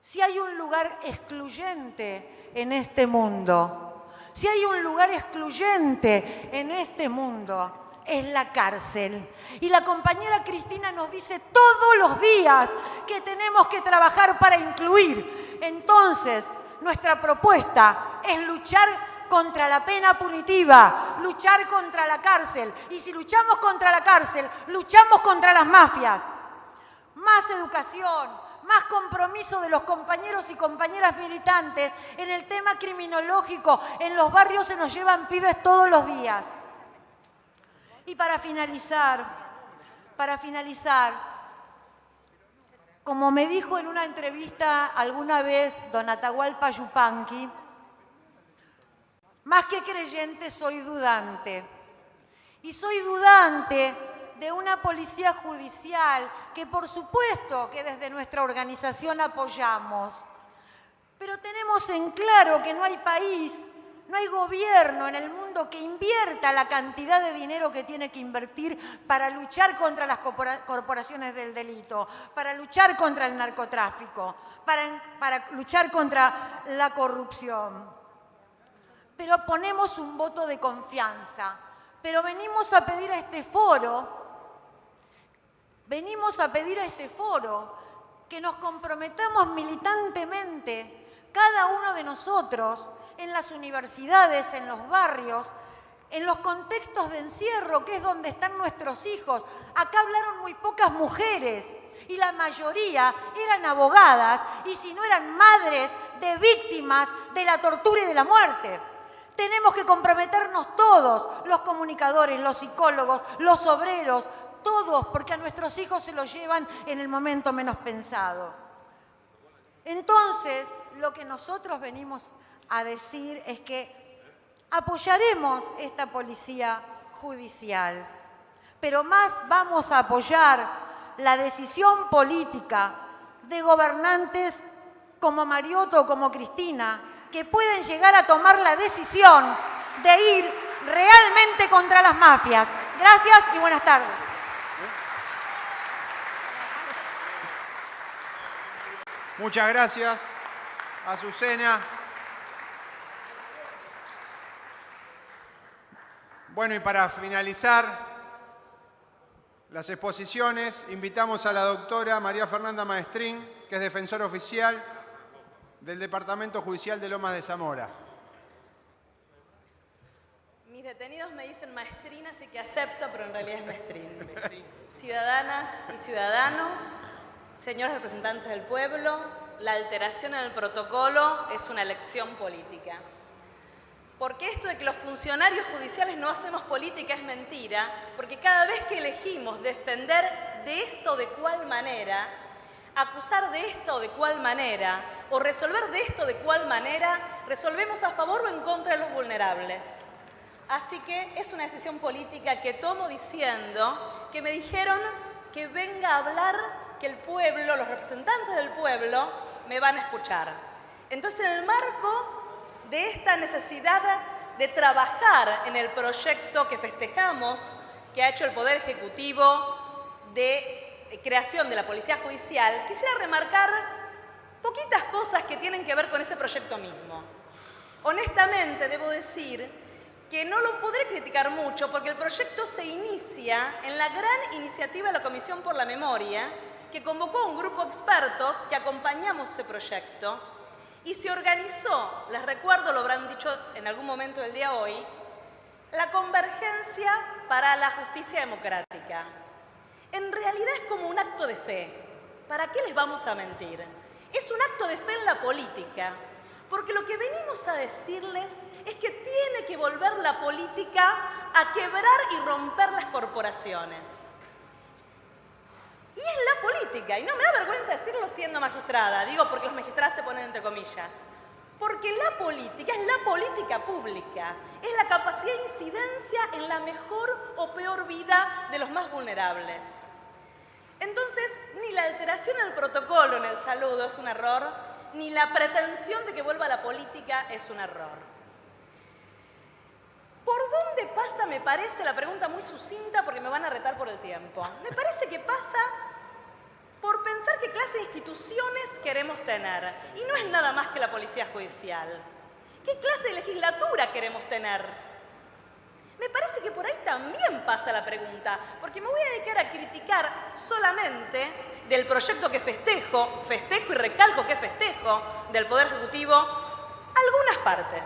si hay un lugar excluyente en este mundo, si hay un lugar excluyente en este mundo, es la cárcel. Y la compañera Cristina nos dice todos los días que tenemos que trabajar para incluir. Entonces, nuestra propuesta es luchar contra la pena punitiva, luchar contra la cárcel. Y si luchamos contra la cárcel, luchamos contra las mafias. Más educación, más compromiso de los compañeros y compañeras militantes en el tema criminológico. En los barrios se nos llevan pibes todos los días. Y para finalizar, como me dijo en una entrevista alguna vez don Atahualpa Yupanqui, más que creyente soy dudante. Y soy dudante de una policía judicial que por supuesto que desde nuestra organización apoyamos, pero tenemos en claro que no hay país, no hay gobierno en el mundo que invierta la cantidad de dinero que tiene que invertir para luchar contra las corporaciones del delito, para luchar contra el narcotráfico, para luchar contra la corrupción. Pero ponemos un voto de confianza. Pero venimos a pedir a este foro que nos comprometamos militantemente, cada uno de nosotros, en las universidades, en los barrios, en los contextos de encierro, que es donde están nuestros hijos. Acá hablaron muy pocas mujeres y la mayoría eran abogadas y si no eran madres de víctimas de la tortura y de la muerte. Tenemos que comprometernos todos, los comunicadores, los psicólogos, los obreros, todos, porque a nuestros hijos se los llevan en el momento menos pensado. Entonces, lo que nosotros venimos a decir es que apoyaremos esta policía judicial, pero más vamos a apoyar la decisión política de gobernantes como Mariotto o como Cristina, que pueden llegar a tomar la decisión de ir realmente contra las mafias. Gracias y buenas tardes. Muchas gracias, Azucena. Bueno, y para finalizar las exposiciones, invitamos a la doctora María Fernanda Maestrín, que es defensora oficial del Departamento Judicial de Lomas de Zamora. Mis detenidos me dicen Maestrín, así que acepto, pero en realidad es Maestrín. Ciudadanas y ciudadanos, señores representantes del pueblo, la alteración en el protocolo es una elección política. Porque esto de que los funcionarios judiciales no hacemos política es mentira, porque cada vez que elegimos defender de esto o de cual manera, acusar de esto o de cual manera, o resolver de esto o de cual manera, resolvemos a favor o en contra de los vulnerables. Así que es una decisión política que tomo diciendo que me dijeron que venga a hablar, que el pueblo, los representantes del pueblo, me van a escuchar. Entonces, en el marco de esta necesidad de trabajar en el proyecto que festejamos, que ha hecho el Poder Ejecutivo de creación de la Policía Judicial, quisiera remarcar poquitas cosas que tienen que ver con ese proyecto mismo. Honestamente, debo decir que no lo podré criticar mucho porque el proyecto se inicia en la gran iniciativa de la Comisión por la Memoria, que convocó a un grupo de expertos que acompañamos ese proyecto y se organizó, les recuerdo, lo habrán dicho en algún momento del día hoy, la Convergencia para la Justicia Democrática. En realidad es como un acto de fe. ¿Para qué les vamos a mentir? Es un acto de fe en la política, porque lo que venimos a decirles es que tiene que volver la política a quebrar y romper las corporaciones. Y es la política, y no me da vergüenza decirlo siendo magistrada, digo porque las magistradas se ponen entre comillas, porque la política es la política pública, es la capacidad de incidencia en la mejor o peor vida de los más vulnerables. Entonces, ni la alteración en el protocolo en el saludo es un error, ni la pretensión de que vuelva la política es un error. ¿Por dónde pasa, me parece, la pregunta muy sucinta porque me van a retar por el tiempo? Me parece que pasa por pensar qué clase de instituciones queremos tener. Y no es nada más que la Policía Judicial. ¿Qué clase de legislatura queremos tener? Me parece que por ahí también pasa la pregunta, porque me voy a dedicar a criticar solamente del proyecto que festejo y recalco que festejo del Poder Ejecutivo, algunas partes.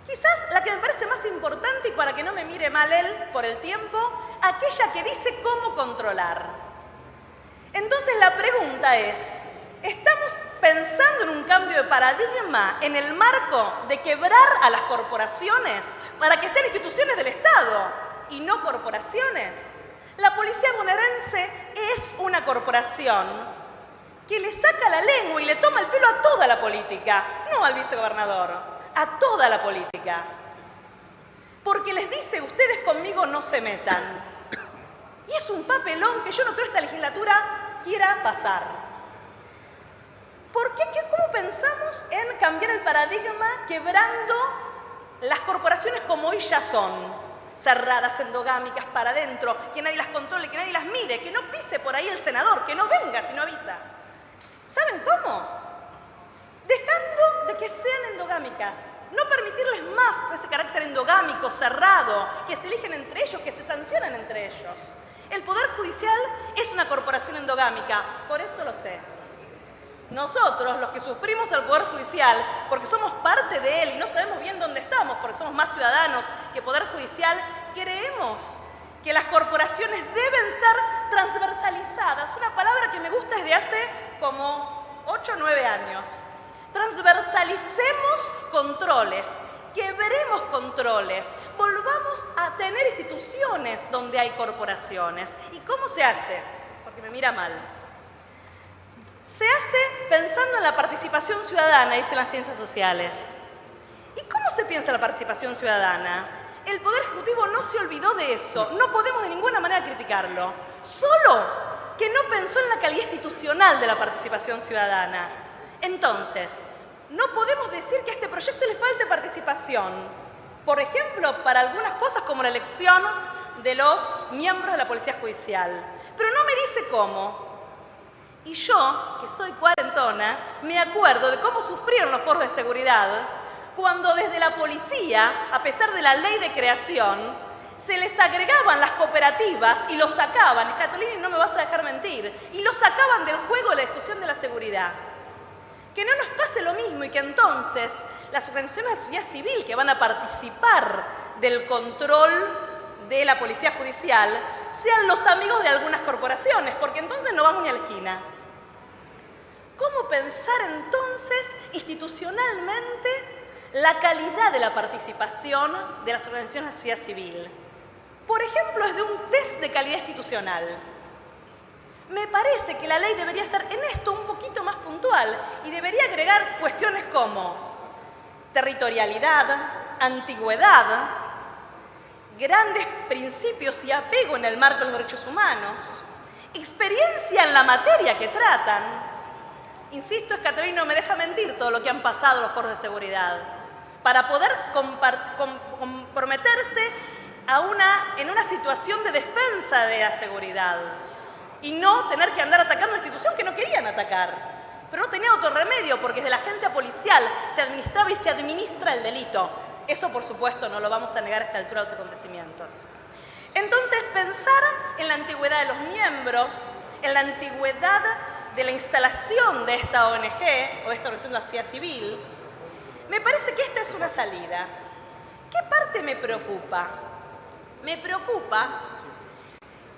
Quizás la que me parece más importante, y para que no me mire mal él por el tiempo, aquella que dice cómo controlar. Entonces la pregunta es, Estamos pensando en un cambio de paradigma en el marco de quebrar a las corporaciones para que sean instituciones del Estado y no corporaciones. La policía bonaerense es una corporación que le saca la lengua y le toma el pelo a toda la política, no al vicegobernador, a toda la política. Porque les dice, ustedes conmigo no se metan. Y es un papelón que yo no creo que esta legislatura quiera pasar. ¿Por qué? ¿Cómo pensamos en cambiar el paradigma quebrando las corporaciones como hoy ya son? Cerradas, endogámicas, para adentro, que nadie las controle, que nadie las mire, que no pise por ahí el senador, que no venga si no avisa. ¿Saben cómo? Dejando de que sean endogámicas. No permitirles más ese carácter endogámico, cerrado, que se eligen entre ellos, que se sancionan entre ellos. El Poder Judicial es una corporación endogámica, por eso lo sé. Nosotros, los que sufrimos al Poder Judicial, porque somos parte de él y no sabemos bien dónde estamos, porque somos más ciudadanos que Poder Judicial, creemos que las corporaciones deben ser transversalizadas. Una palabra que me gusta desde hace como 8 o 9 años. Transversalicemos controles, quebremos controles, volvamos a tener instituciones donde hay corporaciones. ¿Y cómo se hace? Porque me mira mal. Se hace pensando en la participación ciudadana, dicen las ciencias sociales. ¿Y cómo se piensa la participación ciudadana? El Poder Ejecutivo no se olvidó de eso, no podemos de ninguna manera criticarlo. Solo que no pensó en la calidad institucional de la participación ciudadana. Entonces, no podemos decir que a este proyecto le falte participación. Por ejemplo, para algunas cosas como la elección de los miembros de la Policía Judicial. Pero no me dice cómo. Y yo, que soy cuarentona, me acuerdo de cómo sufrieron los foros de seguridad cuando desde la policía, a pesar de la ley de creación, se les agregaban las cooperativas y los sacaban, Scatolini, no me vas a dejar mentir, y los sacaban del juego de la discusión de la seguridad. Que no nos pase lo mismo y que entonces las organizaciones de sociedad civil que van a participar del control de la policía judicial sean los amigos de algunas corporaciones, porque entonces no vamos ni a la esquina. ¿Cómo pensar entonces institucionalmente la calidad de la participación de las organizaciones de sociedad civil? Por ejemplo, es de un test de calidad institucional. Me parece que la ley debería ser en esto un poquito más puntual y debería agregar cuestiones como territorialidad, antigüedad, grandes principios y apego en el marco de los derechos humanos, experiencia en la materia que tratan. Insisto, Scatolini no me deja mentir todo lo que han pasado los foros de seguridad, para poder comprometerse en una situación de defensa de la seguridad y no tener que andar atacando una institución que no querían atacar. Pero no tenía otro remedio porque desde la agencia policial se administraba y se administra el delito. Eso, por supuesto, no lo vamos a negar a esta altura de los acontecimientos. Entonces, pensar en la antigüedad de los miembros, en la antigüedad de la instalación de esta ONG o esta organización de la sociedad civil, me parece que esta es una salida. ¿Qué parte me preocupa? Me preocupa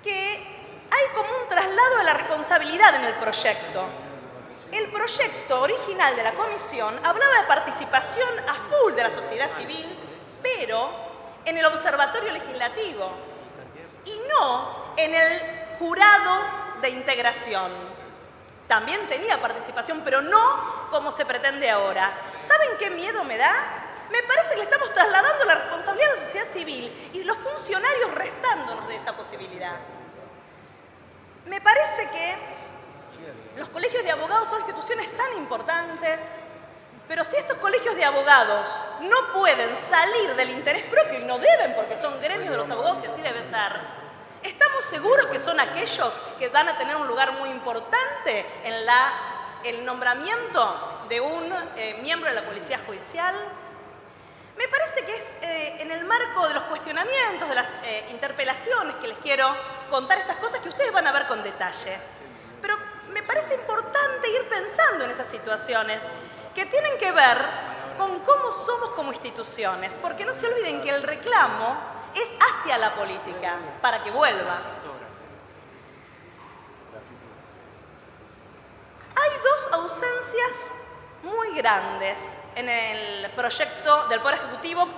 que hay como un traslado de la responsabilidad en el proyecto. El proyecto original de la comisión hablaba de participación a full de la sociedad civil, pero en el observatorio legislativo y no en el jurado de integración. También tenía participación, pero no como se pretende ahora. ¿Saben qué miedo me da? Me parece que le estamos trasladando la responsabilidad a la sociedad civil y los funcionarios restándonos de esa posibilidad. Me parece que los colegios de abogados son instituciones tan importantes, pero si estos colegios de abogados no pueden salir del interés propio, y no deben porque son gremios de los abogados y así debe ser, ¿estamos seguros que son aquellos que van a tener un lugar muy importante en el nombramiento de un miembro de la Policía Judicial? Me parece que es en el marco de los cuestionamientos, de las interpelaciones que les quiero contar estas cosas que ustedes van a ver con detalle. Pero me parece importante ir pensando en esas situaciones que tienen que ver con cómo somos como instituciones, porque no se olviden que el reclamo es hacia la política, para que vuelva. Hay dos ausencias muy grandes en el proyecto del Poder Ejecutivo,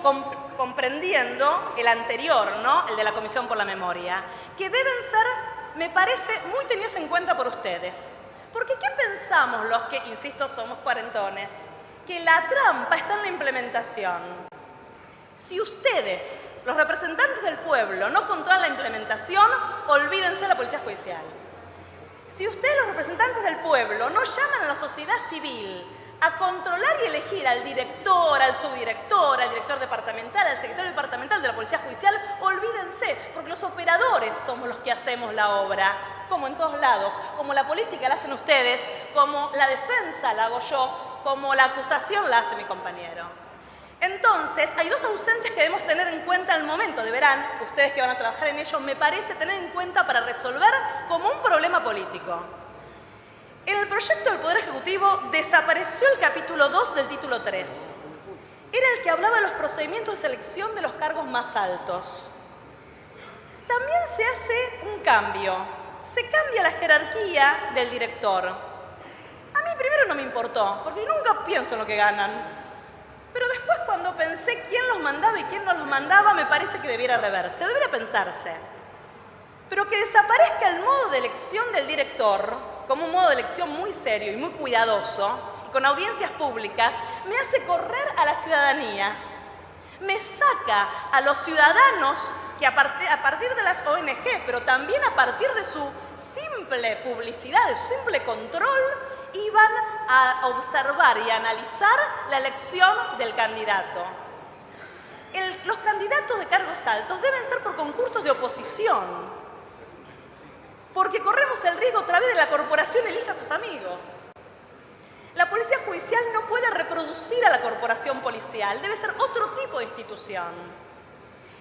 comprendiendo el anterior, ¿no? El de la Comisión por la Memoria, que deben ser, me parece, muy tenidas en cuenta por ustedes. Porque ¿qué pensamos los que, insisto, somos cuarentones? Que la trampa está en la implementación. Si ustedes, los representantes del pueblo, no controlan la implementación, olvídense de la Policía Judicial. Si ustedes, los representantes del pueblo, no llaman a la sociedad civil a controlar y elegir al director, al subdirector, al director departamental, al secretario departamental de la Policía Judicial, olvídense, porque los operadores somos los que hacemos la obra, como en todos lados, como la política la hacen ustedes, como la defensa la hago yo, como la acusación la hace mi compañero. Entonces, hay dos ausencias que debemos tener en cuenta al momento, deberán, ustedes que van a trabajar en ello, me parece tener en cuenta para resolver como un problema político. En el proyecto del Poder Ejecutivo desapareció el capítulo 2 del título 3. Era el que hablaba de los procedimientos de selección de los cargos más altos. También se hace un cambio. Se cambia la jerarquía del director. A mí primero no me importó, porque nunca pienso en lo que ganan. Pero después, cuando pensé quién los mandaba y quién no los mandaba, me parece que debiera reverse, debería pensarse. Pero que desaparezca el modo de elección del director, como un modo de elección muy serio y muy cuidadoso, y con audiencias públicas, me hace correr a la ciudadanía. Me saca a los ciudadanos que a partir de las ONG, pero también a partir de su simple publicidad, de su simple control, iban a observar y a analizar la elección del candidato. Los candidatos de cargos altos deben ser por concursos de oposición, porque corremos el riesgo otra vez de la corporación elija a sus amigos. La Policía Judicial no puede reproducir a la corporación policial, debe ser otro tipo de institución.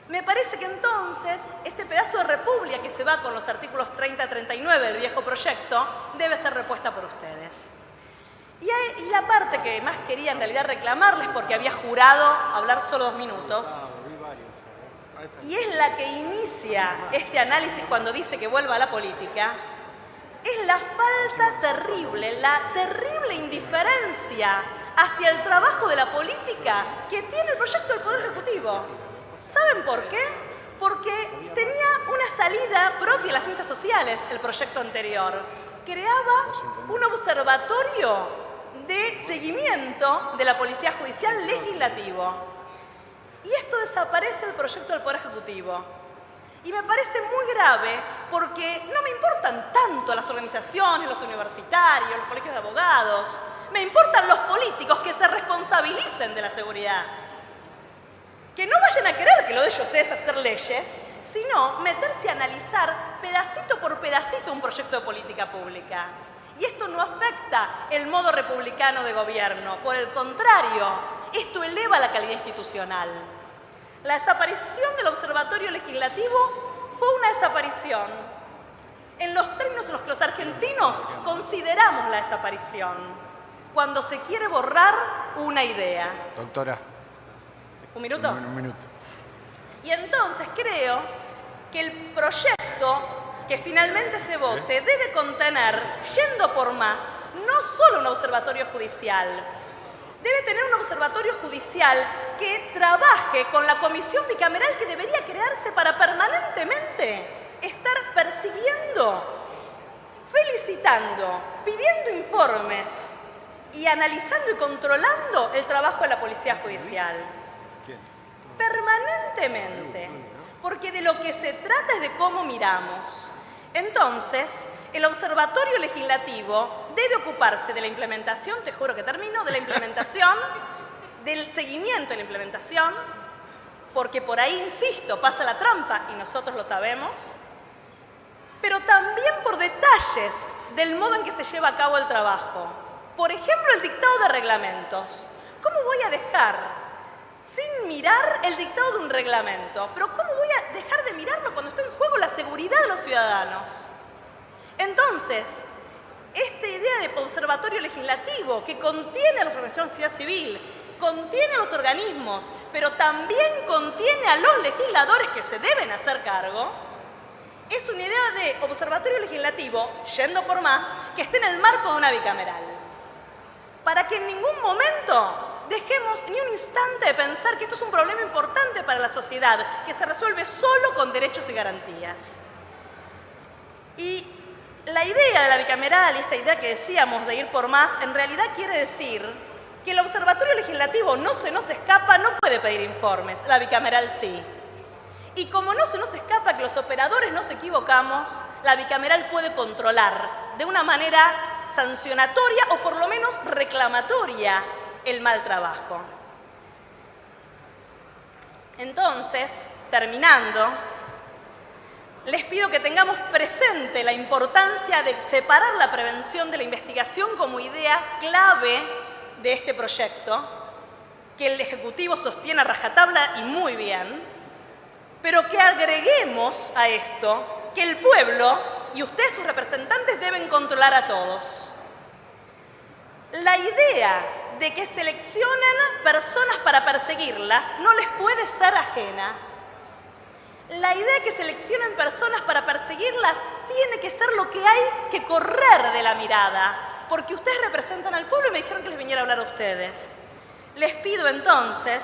Me parece que entonces este pedazo de república que se va con los artículos 30 a 39 del viejo proyecto debe ser repuesta por ustedes. Y la parte que más quería en realidad reclamarles, porque había jurado hablar solo 2 minutos, y es la que inicia este análisis cuando dice que vuelva a la política, es la falta terrible, la terrible indiferencia hacia el trabajo de la política que tiene el proyecto del Poder Ejecutivo. ¿Saben por qué? Porque tenía una salida propia en las ciencias sociales el proyecto anterior. Creaba un observatorio de seguimiento de la Policía Judicial legislativo. Y esto desaparece del proyecto del Poder Ejecutivo. Y me parece muy grave porque no me importan tanto las organizaciones, los universitarios, los colegios de abogados. Me importan los políticos que se responsabilicen de la seguridad. Que no vayan a querer que lo de ellos es hacer leyes, sino meterse a analizar pedacito por pedacito un proyecto de política pública. Y esto no afecta el modo republicano de gobierno. Por el contrario, esto eleva la calidad institucional. La desaparición del Observatorio Legislativo fue una desaparición en los términos en los que los argentinos consideramos la desaparición, cuando se quiere borrar una idea. Doctora. ¿Un minuto? Un minuto. Y entonces creo que el proyecto que finalmente se vote debe contener, yendo por más, no solo un observatorio judicial, debe tener un observatorio judicial que trabaje con la comisión bicameral que debería crearse para permanentemente estar persiguiendo, felicitando, pidiendo informes y analizando y controlando el trabajo de la Policía Judicial. Permanentemente, porque de lo que se trata es de cómo miramos. Entonces, el Observatorio Legislativo debe ocuparse de la implementación, te juro que termino, de la implementación, del seguimiento de la implementación, porque por ahí, insisto, pasa la trampa y nosotros lo sabemos, pero también por detalles del modo en que se lleva a cabo el trabajo. Por ejemplo, el dictado de reglamentos. ¿Cómo voy a dejar sin mirar el dictado de un reglamento? Pero ¿cómo voy a dejar de mirarlo cuando está en juego la seguridad de los ciudadanos? Entonces, esta idea de observatorio legislativo que contiene a las organizaciones de sociedad civil, contiene a los organismos, pero también contiene a los legisladores que se deben hacer cargo, es una idea de observatorio legislativo, yendo por más, que esté en el marco de una bicameral. para que en ningún momento dejemos ni un instante de pensar que esto es un problema importante para la sociedad, que se resuelve solo con derechos y garantías. Y la idea de la bicameral y esta idea que decíamos de ir por más, en realidad quiere decir que el Observatorio Legislativo no se nos escapa, no puede pedir informes, la bicameral sí. Y como no se nos escapa que los operadores nos equivocamos, la bicameral puede controlar de una manera sancionatoria o por lo menos reclamatoria el mal trabajo. Entonces, terminando, les pido que tengamos presente la importancia de separar la prevención de la investigación como idea clave de este proyecto, que el Ejecutivo sostiene a rajatabla y muy bien, pero que agreguemos a esto que el pueblo y ustedes, sus representantes, deben controlar a todos. La idea de que seleccionen personas para perseguirlas no les puede ser ajena. La idea de que seleccionen personas para perseguirlas tiene que ser lo que hay que correr de la mirada, porque ustedes representan al pueblo y me dijeron que les viniera a hablar a ustedes. Les pido entonces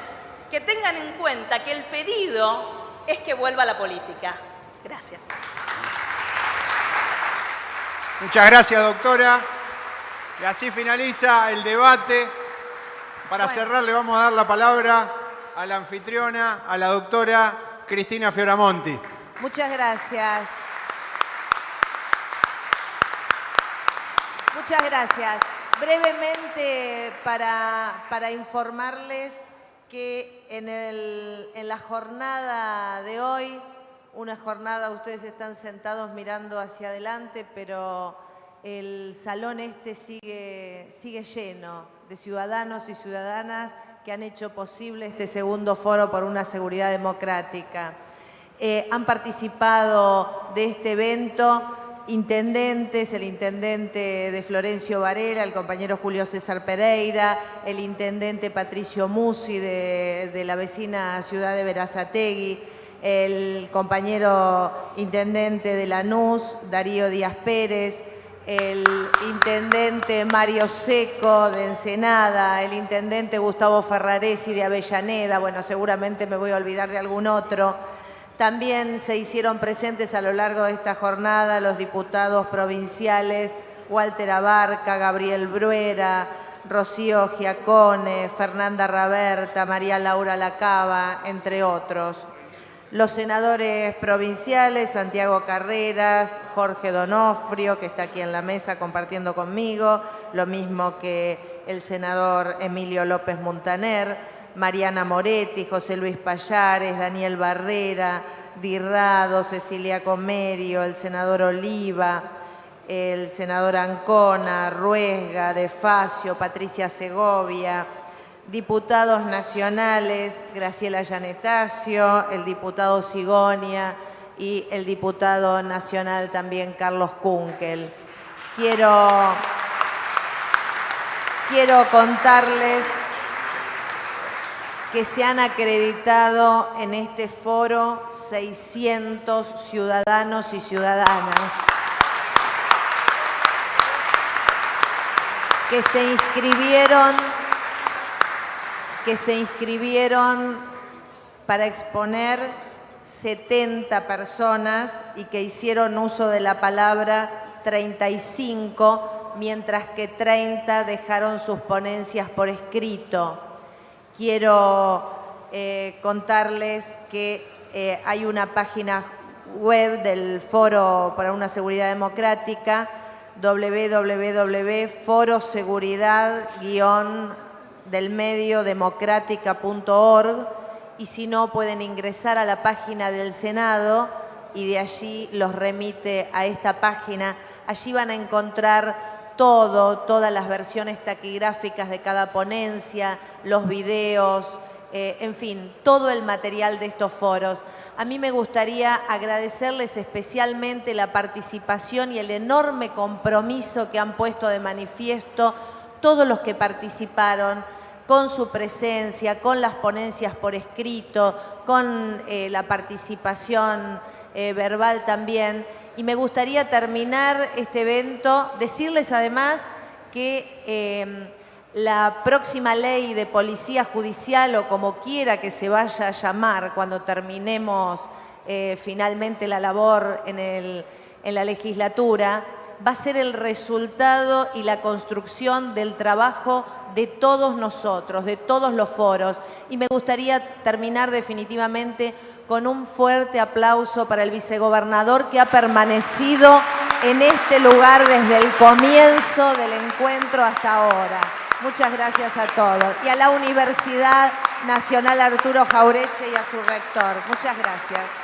que tengan en cuenta que el pedido es que vuelva a la política. Gracias. Muchas gracias, doctora. Y así finaliza el debate. Para cerrar, le vamos a dar la palabra a la anfitriona, a la doctora Cristina Fioramonti. Muchas gracias. Muchas gracias. Brevemente, para informarles que en la jornada de hoy, una jornada, ustedes están sentados mirando hacia adelante, pero el salón sigue lleno de ciudadanos y ciudadanas que han hecho posible este segundo foro por una seguridad democrática. Han participado de este evento intendentes, el intendente de Florencio Varela, el compañero Julio César Pereira, el intendente Patricio Musi de la vecina ciudad de Berazategui, el compañero intendente de Lanús, Darío Díaz Pérez, el intendente Mario Seco de Ensenada, el intendente Gustavo Ferraresi de Avellaneda, bueno, seguramente me voy a olvidar de algún otro. También se hicieron presentes a lo largo de esta jornada los diputados provinciales Walter Abarca, Gabriel Bruera, Rocío Giacone, Fernanda Raberta, María Laura Lacaba, entre otros. Los senadores provinciales, Santiago Carreras, Jorge Donofrio, que está aquí en la mesa compartiendo conmigo, lo mismo que el senador Emilio López Muntaner, Mariana Moretti, José Luis Payares, Daniel Barrera, Dirrado, Cecilia Comerio, el senador Oliva, el senador Ancona, Ruesga, De Facio, Patricia Segovia, diputados nacionales, Graciela Yanetacio, el diputado Sigonia y el diputado nacional también, Carlos Kunkel. Quiero contarles que se han acreditado en este foro 600 ciudadanos y ciudadanas que se inscribieron para exponer 70 personas y que hicieron uso de la palabra 35, mientras que 30 dejaron sus ponencias por escrito. Quiero contarles que hay una página web del Foro para una Seguridad Democrática, www.foroseguridad-delmediodemocrática.org, y si no pueden ingresar a la página del Senado y de allí los remite a esta página. Allí van a encontrar todas las versiones taquigráficas de cada ponencia, los videos, en fin, todo el material de estos foros. A mí me gustaría agradecerles especialmente la participación y el enorme compromiso que han puesto de manifiesto todos los que participaron con su presencia, con las ponencias por escrito, con la participación verbal también. Y me gustaría terminar este evento, decirles además que la próxima ley de policía judicial, o como quiera que se vaya a llamar cuando terminemos finalmente la labor en la legislatura, va a ser el resultado y la construcción del trabajo de todos nosotros, de todos los foros. Y me gustaría terminar definitivamente con un fuerte aplauso para el vicegobernador, que ha permanecido en este lugar desde el comienzo del encuentro hasta ahora. Muchas gracias a todos. Y a la Universidad Nacional Arturo Jauretche y a su rector. Muchas gracias.